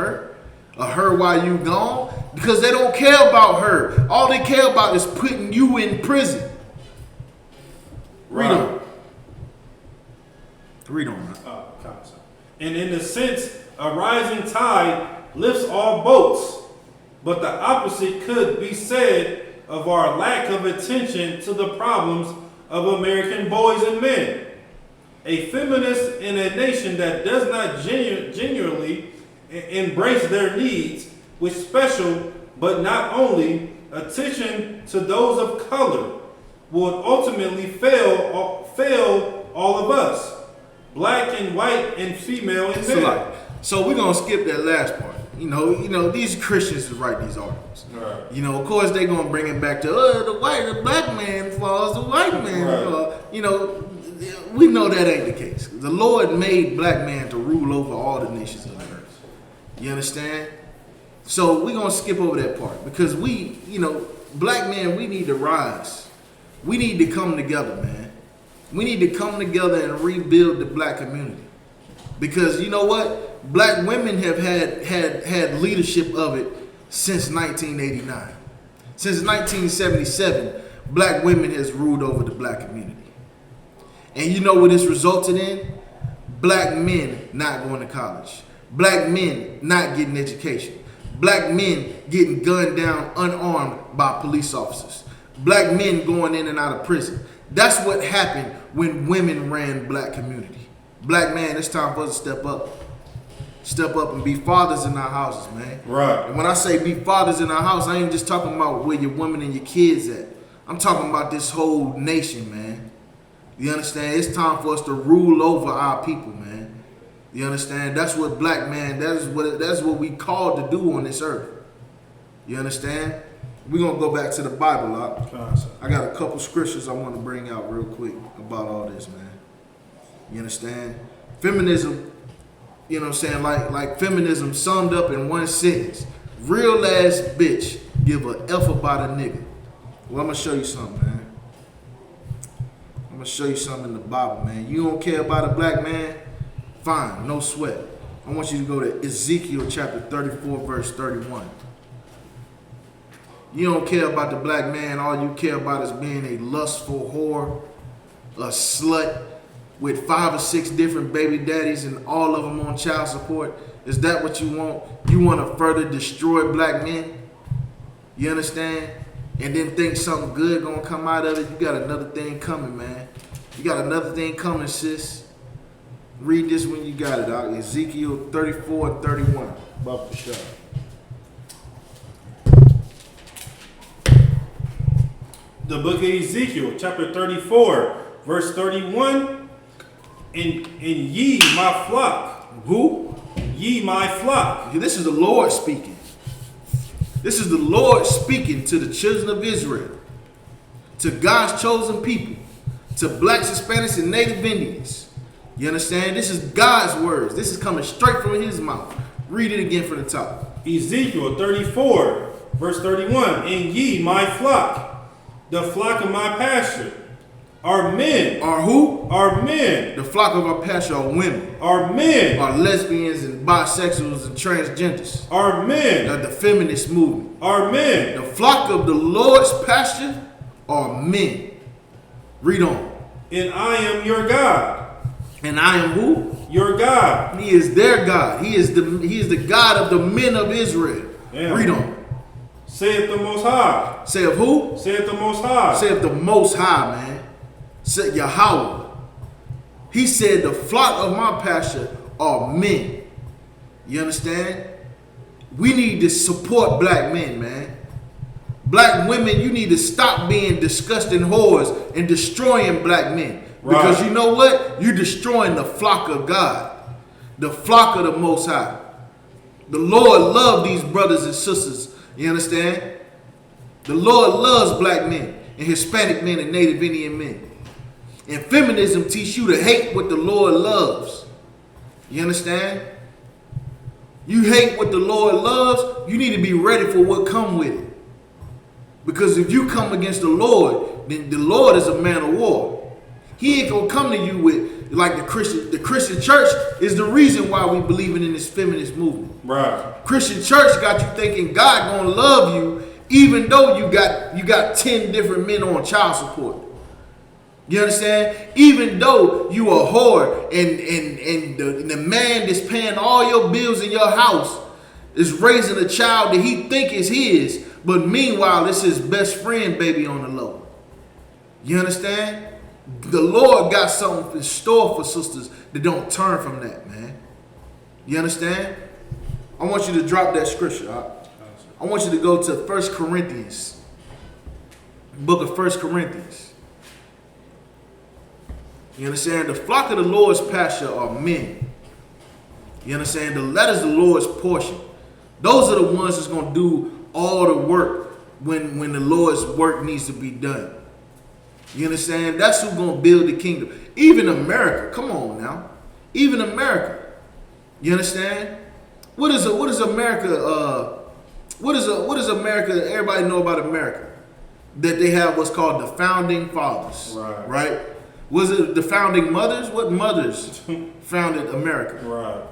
[SPEAKER 2] her while you gone, because they don't care about her. All they care about is putting you in prison. Read on. Read on.
[SPEAKER 3] And in a sense, a rising tide lifts all boats, but the opposite could be said of our lack of attention to the problems of American boys and men. A feminist in a nation that does not genuinely embrace their needs with special, but not only, attention to those of color would ultimately fail all of us, black and white and female and male.
[SPEAKER 2] So we're gonna skip that last part. You know, these Christians write these articles.
[SPEAKER 3] Right.
[SPEAKER 2] You know, of course they're gonna bring it back to the black man falls, the white man.
[SPEAKER 3] Right.
[SPEAKER 2] You know, we know that ain't the case. The Lord made black man to rule over all the nations of the earth. You understand? So we're gonna skip over that part, because we, black men, we need to rise. We need to come together, man. We need to come together and rebuild the black community. Because you know what? Black women have had leadership of it since 1989. Since 1977, black women has ruled over the black community. And you know what it's resulted in? Black men not going to college. Black men not getting education. Black men getting gunned down unarmed by police officers. Black men going in and out of prison. That's what happened when women ran black community. Black man, it's time for us to step up. Step up and be fathers in our houses, man.
[SPEAKER 3] Right.
[SPEAKER 2] And when I say be fathers in our house, I ain't just talking about where your women and your kids at. I'm talking about this whole nation, man. You understand? It's time for us to rule over our people, man. You understand? That's what black man, that's what we called to do on this earth. You understand? We're going to go back to the Bible, I got a couple scriptures I want to bring out real quick about all this, man. You understand? Feminism, you know what I'm saying? Like feminism summed up in one sentence. Real ass bitch give a F about a nigga. Well, I'm going to show you something, man. I'm going to show you something in the Bible, man. You don't care about a black man? Fine, no sweat. I want you to go to Ezekiel chapter 34, verse 31. You don't care about the black man. All you care about is being a lustful whore, a slut with 5 or 6 different baby daddies and all of them on child support. Is that what you want? You want to further destroy black men? You understand? And then think something good gonna come out of it. You got another thing coming, man. You got another thing coming, sis. Read this when you got it, dog. Ezekiel 34 and 31. About the shot.
[SPEAKER 3] The book of Ezekiel, chapter 34, verse 31. And ye my flock.
[SPEAKER 2] Who?
[SPEAKER 3] Ye my flock.
[SPEAKER 2] This is the Lord speaking. This is the Lord speaking to the children of Israel, to God's chosen people, to blacks, Hispanics, and Native Indians. You understand? This is God's words. This is coming straight from his mouth. Read it again from the top.
[SPEAKER 3] Ezekiel 34, verse 31. And ye my flock, the flock of my pasture, are men.
[SPEAKER 2] Are who?
[SPEAKER 3] Are men.
[SPEAKER 2] The flock of our pasture are women.
[SPEAKER 3] Are men.
[SPEAKER 2] Are lesbians and bisexuals and transgenders.
[SPEAKER 3] Are men.
[SPEAKER 2] The feminist movement.
[SPEAKER 3] Are men.
[SPEAKER 2] The flock of the Lord's pasture are men. Read on.
[SPEAKER 3] And I am your God.
[SPEAKER 2] And I am who?
[SPEAKER 3] Your God.
[SPEAKER 2] He is their God. He is the God of the men of Israel.
[SPEAKER 3] Yeah.
[SPEAKER 2] Read on.
[SPEAKER 3] Saith the Most High.
[SPEAKER 2] Say of who?
[SPEAKER 3] Saith the Most High.
[SPEAKER 2] Say of the Most High, man. Say Yahweh. He said the flock of my pasture are men. You understand? We need to support black men, man. Black women, you need to stop being disgusting whores and destroying black men.
[SPEAKER 3] Right.
[SPEAKER 2] Because you know what? You're destroying the flock of God. The flock of the Most High. The Lord loves these brothers and sisters. You understand? The Lord loves black men. and Hispanic men and Native Indian men. And feminism teach you to hate what the Lord loves. You understand? You hate what the Lord loves, you need to be ready for what come with it. Because if you come against the Lord, then the Lord is a man of war. He ain't gonna come to you with like the Christian church is the reason why we believing in this feminist movement.
[SPEAKER 3] Right.
[SPEAKER 2] Christian church got you thinking God gonna love you even though you got 10 different men on child support. You understand? Even though you a whore and the man that's paying all your bills in your house is raising a child that he think is his, but meanwhile it's his best friend baby on the low. You understand? The Lord got something in store for sisters that don't turn from that, man. You understand? I want you to drop that scripture. I want you to go to 1 Corinthians. Book of 1 Corinthians. You understand? The flock of the Lord's pasture are men. You understand? That is the Lord's portion. Those are the ones that's going to do all the work when the Lord's work needs to be done. You understand? That's who's going to build the kingdom. Even America. Come on now. Even America. You understand? What is America? What is America? Everybody know about America. That they have what's called the founding fathers. Right? Was it the founding mothers? What mothers founded America?
[SPEAKER 3] Right.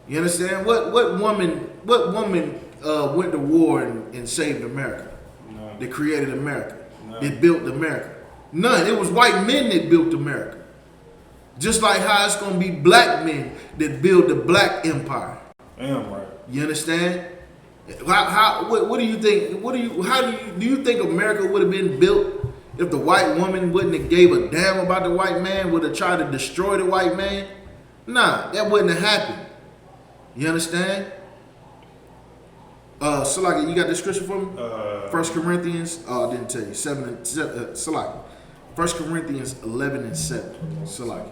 [SPEAKER 2] You understand? What woman went to war and saved America?
[SPEAKER 3] No.
[SPEAKER 2] That created America.
[SPEAKER 3] No.
[SPEAKER 2] That built America. None. It was white men that built America. Just like how it's gonna be black men that build the black empire.
[SPEAKER 3] Damn right.
[SPEAKER 2] You understand? What do you think? Do you think America would have been built if the white woman wouldn't have gave a damn about the white man, would have tried to destroy the white man? Nah, that wouldn't have happened. You understand? Salaki, you got the scripture for me? 1 Corinthians, I didn't tell you, 7 Salaki. 1 Corinthians 11 and 7. Salaki.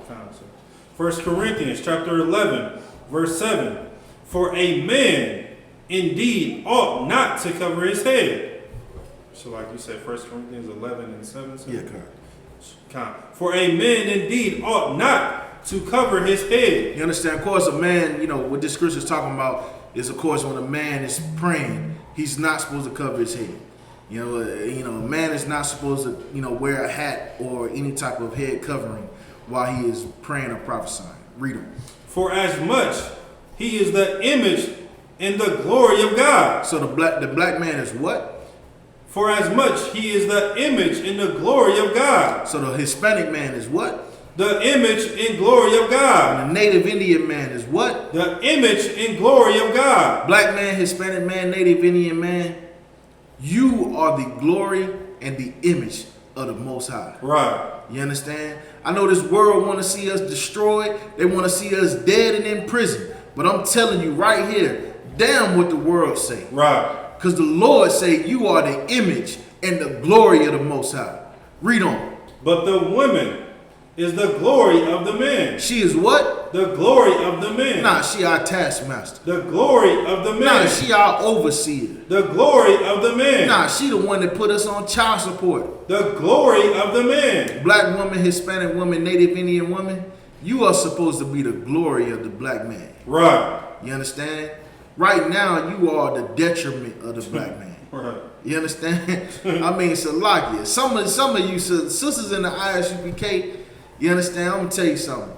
[SPEAKER 3] 1 Corinthians chapter 11, verse 7. For a man indeed ought not to cover his head. So like you said, 1 Corinthians 11 and 7.
[SPEAKER 2] Yeah, correct.
[SPEAKER 3] For a man indeed ought not to cover his head.
[SPEAKER 2] You understand? Of course, a man, what this scripture is talking about is, of course, when a man is praying, he's not supposed to cover his head. A man is not supposed to, wear a hat or any type of head covering while he is praying or prophesying. Read them.
[SPEAKER 3] For as much he is the image and the glory of God.
[SPEAKER 2] So the black man is what?
[SPEAKER 3] For as much he is the image and the glory of God.
[SPEAKER 2] So the Hispanic man is what?
[SPEAKER 3] The image and glory of God.
[SPEAKER 2] And the Native Indian man is what?
[SPEAKER 3] The image and glory of God.
[SPEAKER 2] Black man, Hispanic man, Native Indian man, you are the glory and the image of the Most High.
[SPEAKER 3] Right.
[SPEAKER 2] You understand? I know this world want to see us destroyed. They want to see us dead and in prison. But I'm telling you right here, damn what the world say.
[SPEAKER 3] Right.
[SPEAKER 2] Because the Lord say you are the image and the glory of the Most High. Read on.
[SPEAKER 3] But the woman is the glory of the man.
[SPEAKER 2] She is what?
[SPEAKER 3] The glory of the man.
[SPEAKER 2] Nah, she our taskmaster.
[SPEAKER 3] The glory of the man.
[SPEAKER 2] Nah, she our overseer.
[SPEAKER 3] The glory of the man.
[SPEAKER 2] Nah, she the one that put us on child support.
[SPEAKER 3] The glory of the man.
[SPEAKER 2] Black woman, Hispanic woman, Native Indian woman, you are supposed to be the glory of the black man.
[SPEAKER 3] Right.
[SPEAKER 2] You understand? Right now, you are the detriment of the black man.
[SPEAKER 3] Right.
[SPEAKER 2] You understand? I mean, Salakia. Some of you sisters in the I.S.U.P.K, you understand? I'm going to tell you something.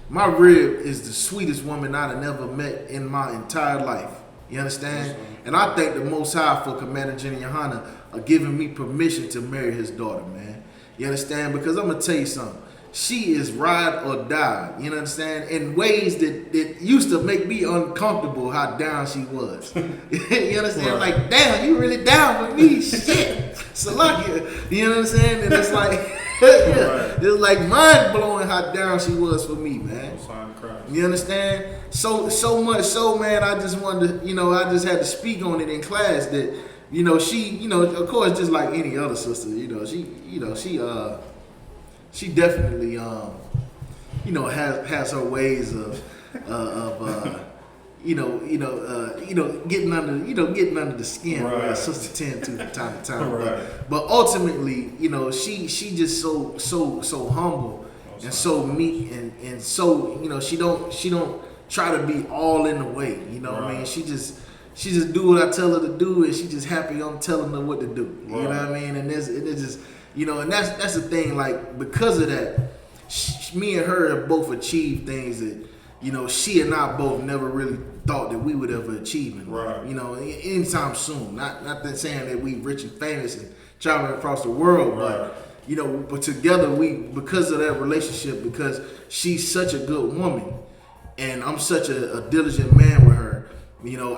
[SPEAKER 2] My rib is the sweetest woman I'd have never met in my entire life. You understand? And I thank the Most High for Commander General YAHANNA giving me permission to marry his daughter, man. You understand? Because I'm going to tell you something. She is ride or die, you understand? In ways that used to make me uncomfortable how down she was. You understand?
[SPEAKER 3] Right.
[SPEAKER 2] Like, damn, you really down with me? Shit. Salakia. You know what I'm saying? And it's like,
[SPEAKER 3] Right.
[SPEAKER 2] it's like mind blowing how down she was for me, man.
[SPEAKER 3] Christ.
[SPEAKER 2] You understand? So much so, man, I just wanted to, I just had to speak on it in class that, she, of course, just like any other sister, she definitely, has her ways of getting under the skin,
[SPEAKER 3] Right.
[SPEAKER 2] right. Sister tend to from time to time.
[SPEAKER 3] Right.
[SPEAKER 2] But ultimately, she just so humble and so meek and so she don't try to be all in the way. You know what I mean? She just do what I tell her to do, and she just happy I'm telling her what to do. You know what I mean? And it's just and that's the thing. Like, because of that, me and her have both achieved things that she and I both never really thought that we would ever achieve in life.
[SPEAKER 3] Right.
[SPEAKER 2] Anytime soon. Not that saying that we rich and famous and traveling across the world,
[SPEAKER 3] Right.
[SPEAKER 2] but together because of that relationship, because she's such a good woman and I'm such a diligent man with her,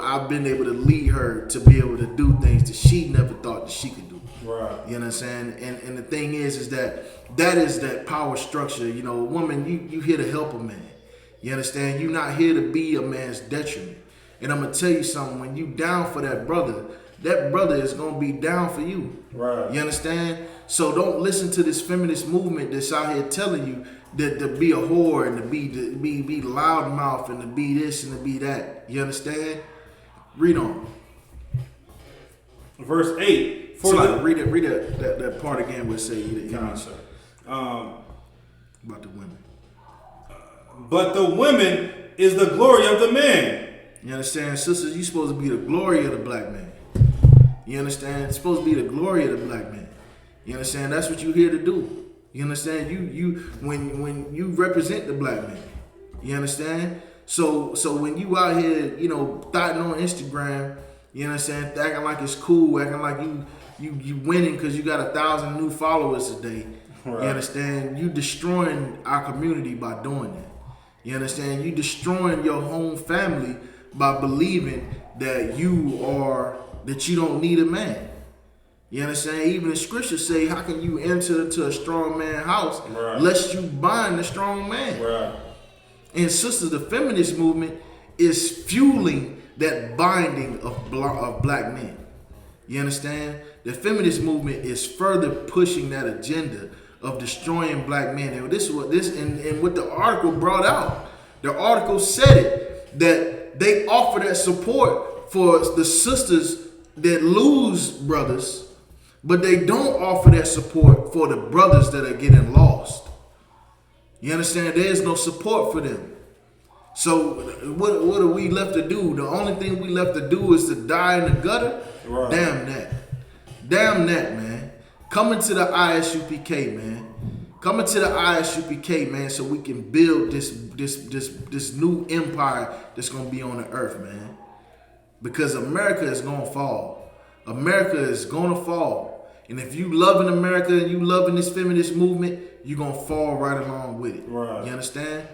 [SPEAKER 2] I've been able to lead her to be able to do things that she never thought that she could do.
[SPEAKER 3] Right.
[SPEAKER 2] You know what I'm saying? And the thing is that is that power structure. Woman, you here to help a man. You understand? You're not here to be a man's detriment. And I'm gonna tell you something. When you down for that brother is gonna be down for you.
[SPEAKER 3] Right.
[SPEAKER 2] You understand? So don't listen to this feminist movement that's out here telling you that to be a whore and to be loudmouth and to be this and to be that. You understand? Read on.
[SPEAKER 3] Verse 8.
[SPEAKER 2] Read that part again. We'll say
[SPEAKER 3] About
[SPEAKER 2] the women.
[SPEAKER 3] But the women is the glory of the man.
[SPEAKER 2] You understand, sisters? You supposed to be the glory of the black man. You understand? It's supposed to be the glory of the black man. You understand? That's what you're here to do. You understand? When you represent the black man. You understand? So when you out here, thotting on Instagram, you understand, acting like it's cool, acting like you winning because you got 1,000 new followers a day.
[SPEAKER 3] Right.
[SPEAKER 2] You understand? You destroying our community by doing that. You understand? You destroying your home family by believing that you don't need a man. You understand? Even the scriptures say, how can you enter into a strong man's house lest you bind the strong man?
[SPEAKER 3] Right.
[SPEAKER 2] And sisters, the feminist movement is fueling that binding of black men. You understand? The feminist movement is further pushing that agenda of destroying black men. And this is what what the article brought out. The article said it, that they offer that support for the sisters that lose brothers, but they don't offer that support for the brothers that are getting lost. You understand? There's no support for them. So what are we left to do? The only thing we left to do is to die in the gutter?
[SPEAKER 3] Right.
[SPEAKER 2] Damn that, man. Coming to the I.S.U.P.K, man. Coming to the I.S.U.P.K, man, so we can build this new empire that's gonna be on the earth, man. Because America is gonna fall. America is gonna fall. And if you loving America and you loving this feminist movement, you're gonna fall right along with it.
[SPEAKER 3] Right.
[SPEAKER 2] You understand?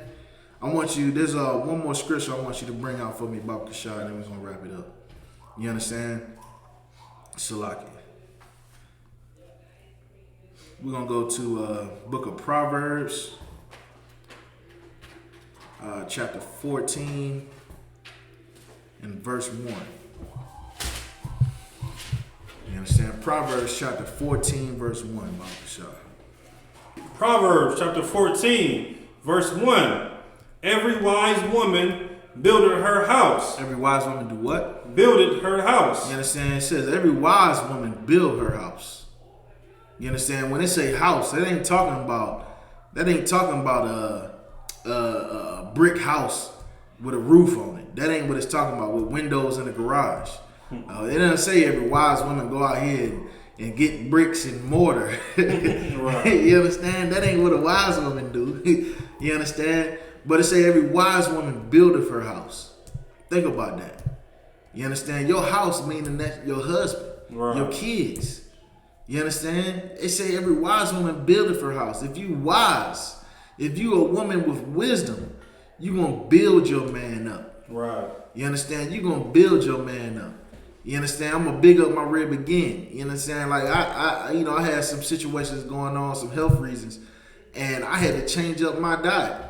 [SPEAKER 2] There's one more scripture I want you to bring out for me, Bob Kashar, and then we're gonna wrap it up. You understand? Salaki. We're going to go to book of Proverbs, chapter 14 and verse 1. You understand? Proverbs chapter 14, verse 1, Bob Kashar.
[SPEAKER 3] Proverbs chapter 14, verse 1. Every wise woman builded her house.
[SPEAKER 2] Every wise woman do what?
[SPEAKER 3] Builded her house.
[SPEAKER 2] You understand? It says every wise woman build her house. You understand? When they say house, that ain't talking about a brick house with a roof on it. That ain't what it's talking about, with windows in the garage. It doesn't say every wise woman go out here and get bricks and mortar.
[SPEAKER 3] Right.
[SPEAKER 2] You understand? That ain't what a wise woman do. You understand? But it say every wise woman buildeth her house. Think about that. You understand? Your house meaning that your husband, your kids. You understand? It say every wise woman buildeth her house. If you wise, if you a woman with wisdom, you gonna build your man up.
[SPEAKER 3] Right.
[SPEAKER 2] You understand? You gonna build your man up. You understand? I'm gonna big up my rib again. You understand? Like I had some situations going on, some health reasons, and I had to change up my diet.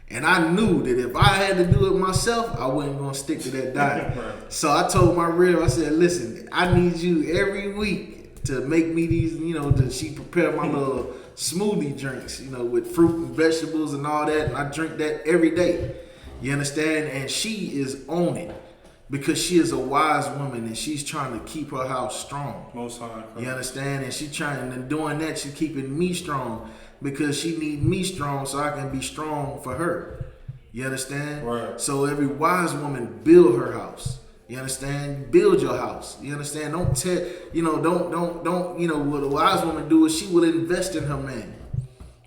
[SPEAKER 2] And I knew that if I had to do it myself, I wasn't gonna stick to that diet.
[SPEAKER 3] Right.
[SPEAKER 2] So I told my rib, I said, listen, I need you every week to make me these, she prepared my little smoothie drinks, with fruit and vegetables and all that, and I drink that every day. You understand? And she is on it because she is a wise woman and she's trying to keep her house strong.
[SPEAKER 3] Most high.
[SPEAKER 2] You understand? And she trying, and doing that, she's keeping me strong because she need me strong so I can be strong for her. You understand?
[SPEAKER 3] Right.
[SPEAKER 2] So every wise woman build her house. You understand? Build your house. You understand? Don't don't, you know, what a wise woman do is she will invest in her man.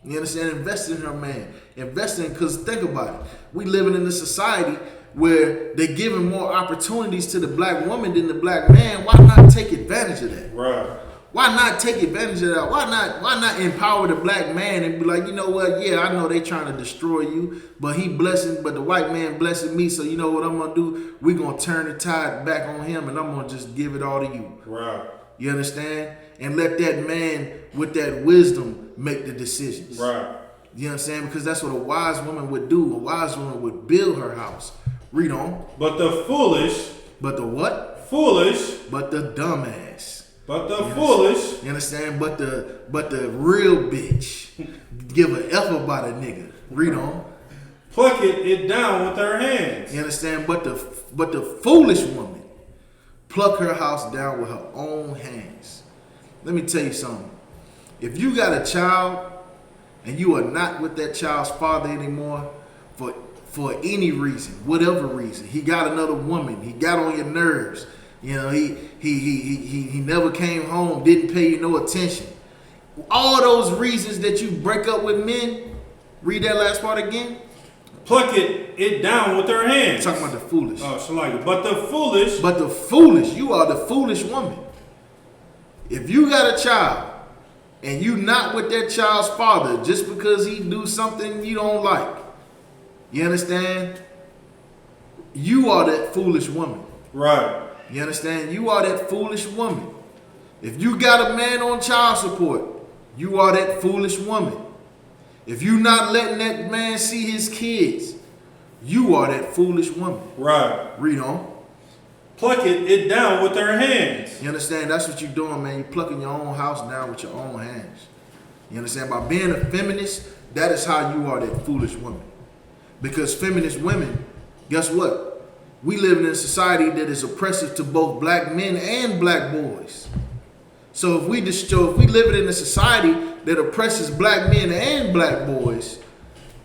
[SPEAKER 2] You understand? Invest in her man. Invest in, because think about it. We living in a society where they're giving more opportunities to the black woman than the black man. Why not take advantage of that?
[SPEAKER 3] Right.
[SPEAKER 2] Why not take advantage of that? Why not empower the black man and be like, you know what? Yeah, I know they trying to destroy you, but the white man blessing me. So you know what I'm gonna do? We're gonna turn the tide back on him, and I'm gonna just give it all to you.
[SPEAKER 3] Right.
[SPEAKER 2] You understand? And let that man with that wisdom make the decisions.
[SPEAKER 3] Right.
[SPEAKER 2] You know what I'm saying? Because that's what a wise woman would do. A wise woman would build her house. Read on.
[SPEAKER 3] But the foolish.
[SPEAKER 2] But the what?
[SPEAKER 3] Foolish.
[SPEAKER 2] But the dumbass.
[SPEAKER 3] But the foolish.
[SPEAKER 2] You understand? But the real bitch give a F about a nigga. Read on.
[SPEAKER 3] Pluck it down with her hands.
[SPEAKER 2] You understand? But the foolish woman pluck her house down with her own hands. Let me tell you something. If you got a child and you are not with that child's father anymore for any reason, whatever reason, he got another woman, he got on your nerves. You know, he never came home, didn't pay you no attention. All those reasons that you break up with men, read that last part again.
[SPEAKER 3] Pluck it down with her hands.
[SPEAKER 2] I'm talking about the foolish.
[SPEAKER 3] Oh, Shalom. But the foolish.
[SPEAKER 2] But the foolish, you are the foolish woman. If you got a child and you not with that child's father just because he do something you don't like, you understand? You are that foolish woman.
[SPEAKER 3] Right.
[SPEAKER 2] You understand? You are that foolish woman. If you got a man on child support, you are that foolish woman. If you not letting that man see his kids, you are that foolish woman.
[SPEAKER 3] Right.
[SPEAKER 2] Read on.
[SPEAKER 3] Pluck it down with her hands.
[SPEAKER 2] You understand? That's what you're doing, man. You're plucking your own house down with your own hands. You understand? By being a feminist, that is how you are that foolish woman. Because feminist women, guess what? We live in a society that is oppressive to both black men and black boys. So if we live in a society that oppresses black men and black boys,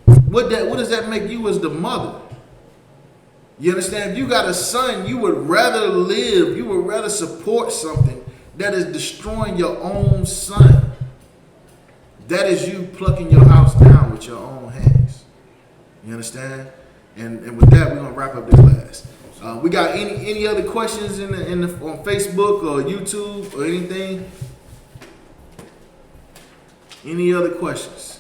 [SPEAKER 2] what does that make you as the mother? You understand? If you got a son, you would rather support something that is destroying your own son. That is you plucking your house down with your own hands. You understand? And with that, we're gonna wrap up this class. We got any other questions on Facebook or YouTube or anything? Any other questions?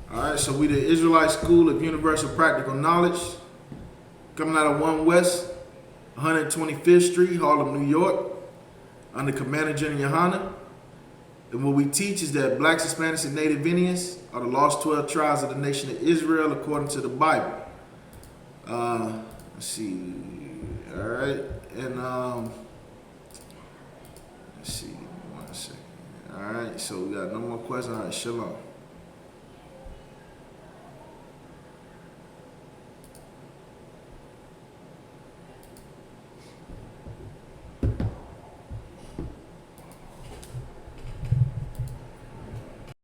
[SPEAKER 2] All right, so we the Israelite School of Universal Practical Knowledge, coming out of 1 West, 125th Street, Harlem, New York, under Commander General YAHANNA. And what we teach is that blacks, Hispanics, and Native Indians are the lost 12 tribes of the nation of Israel according to the Bible. Let's see. All right, and let's see. 1 second. All right, so we got no more questions. All right, shalom.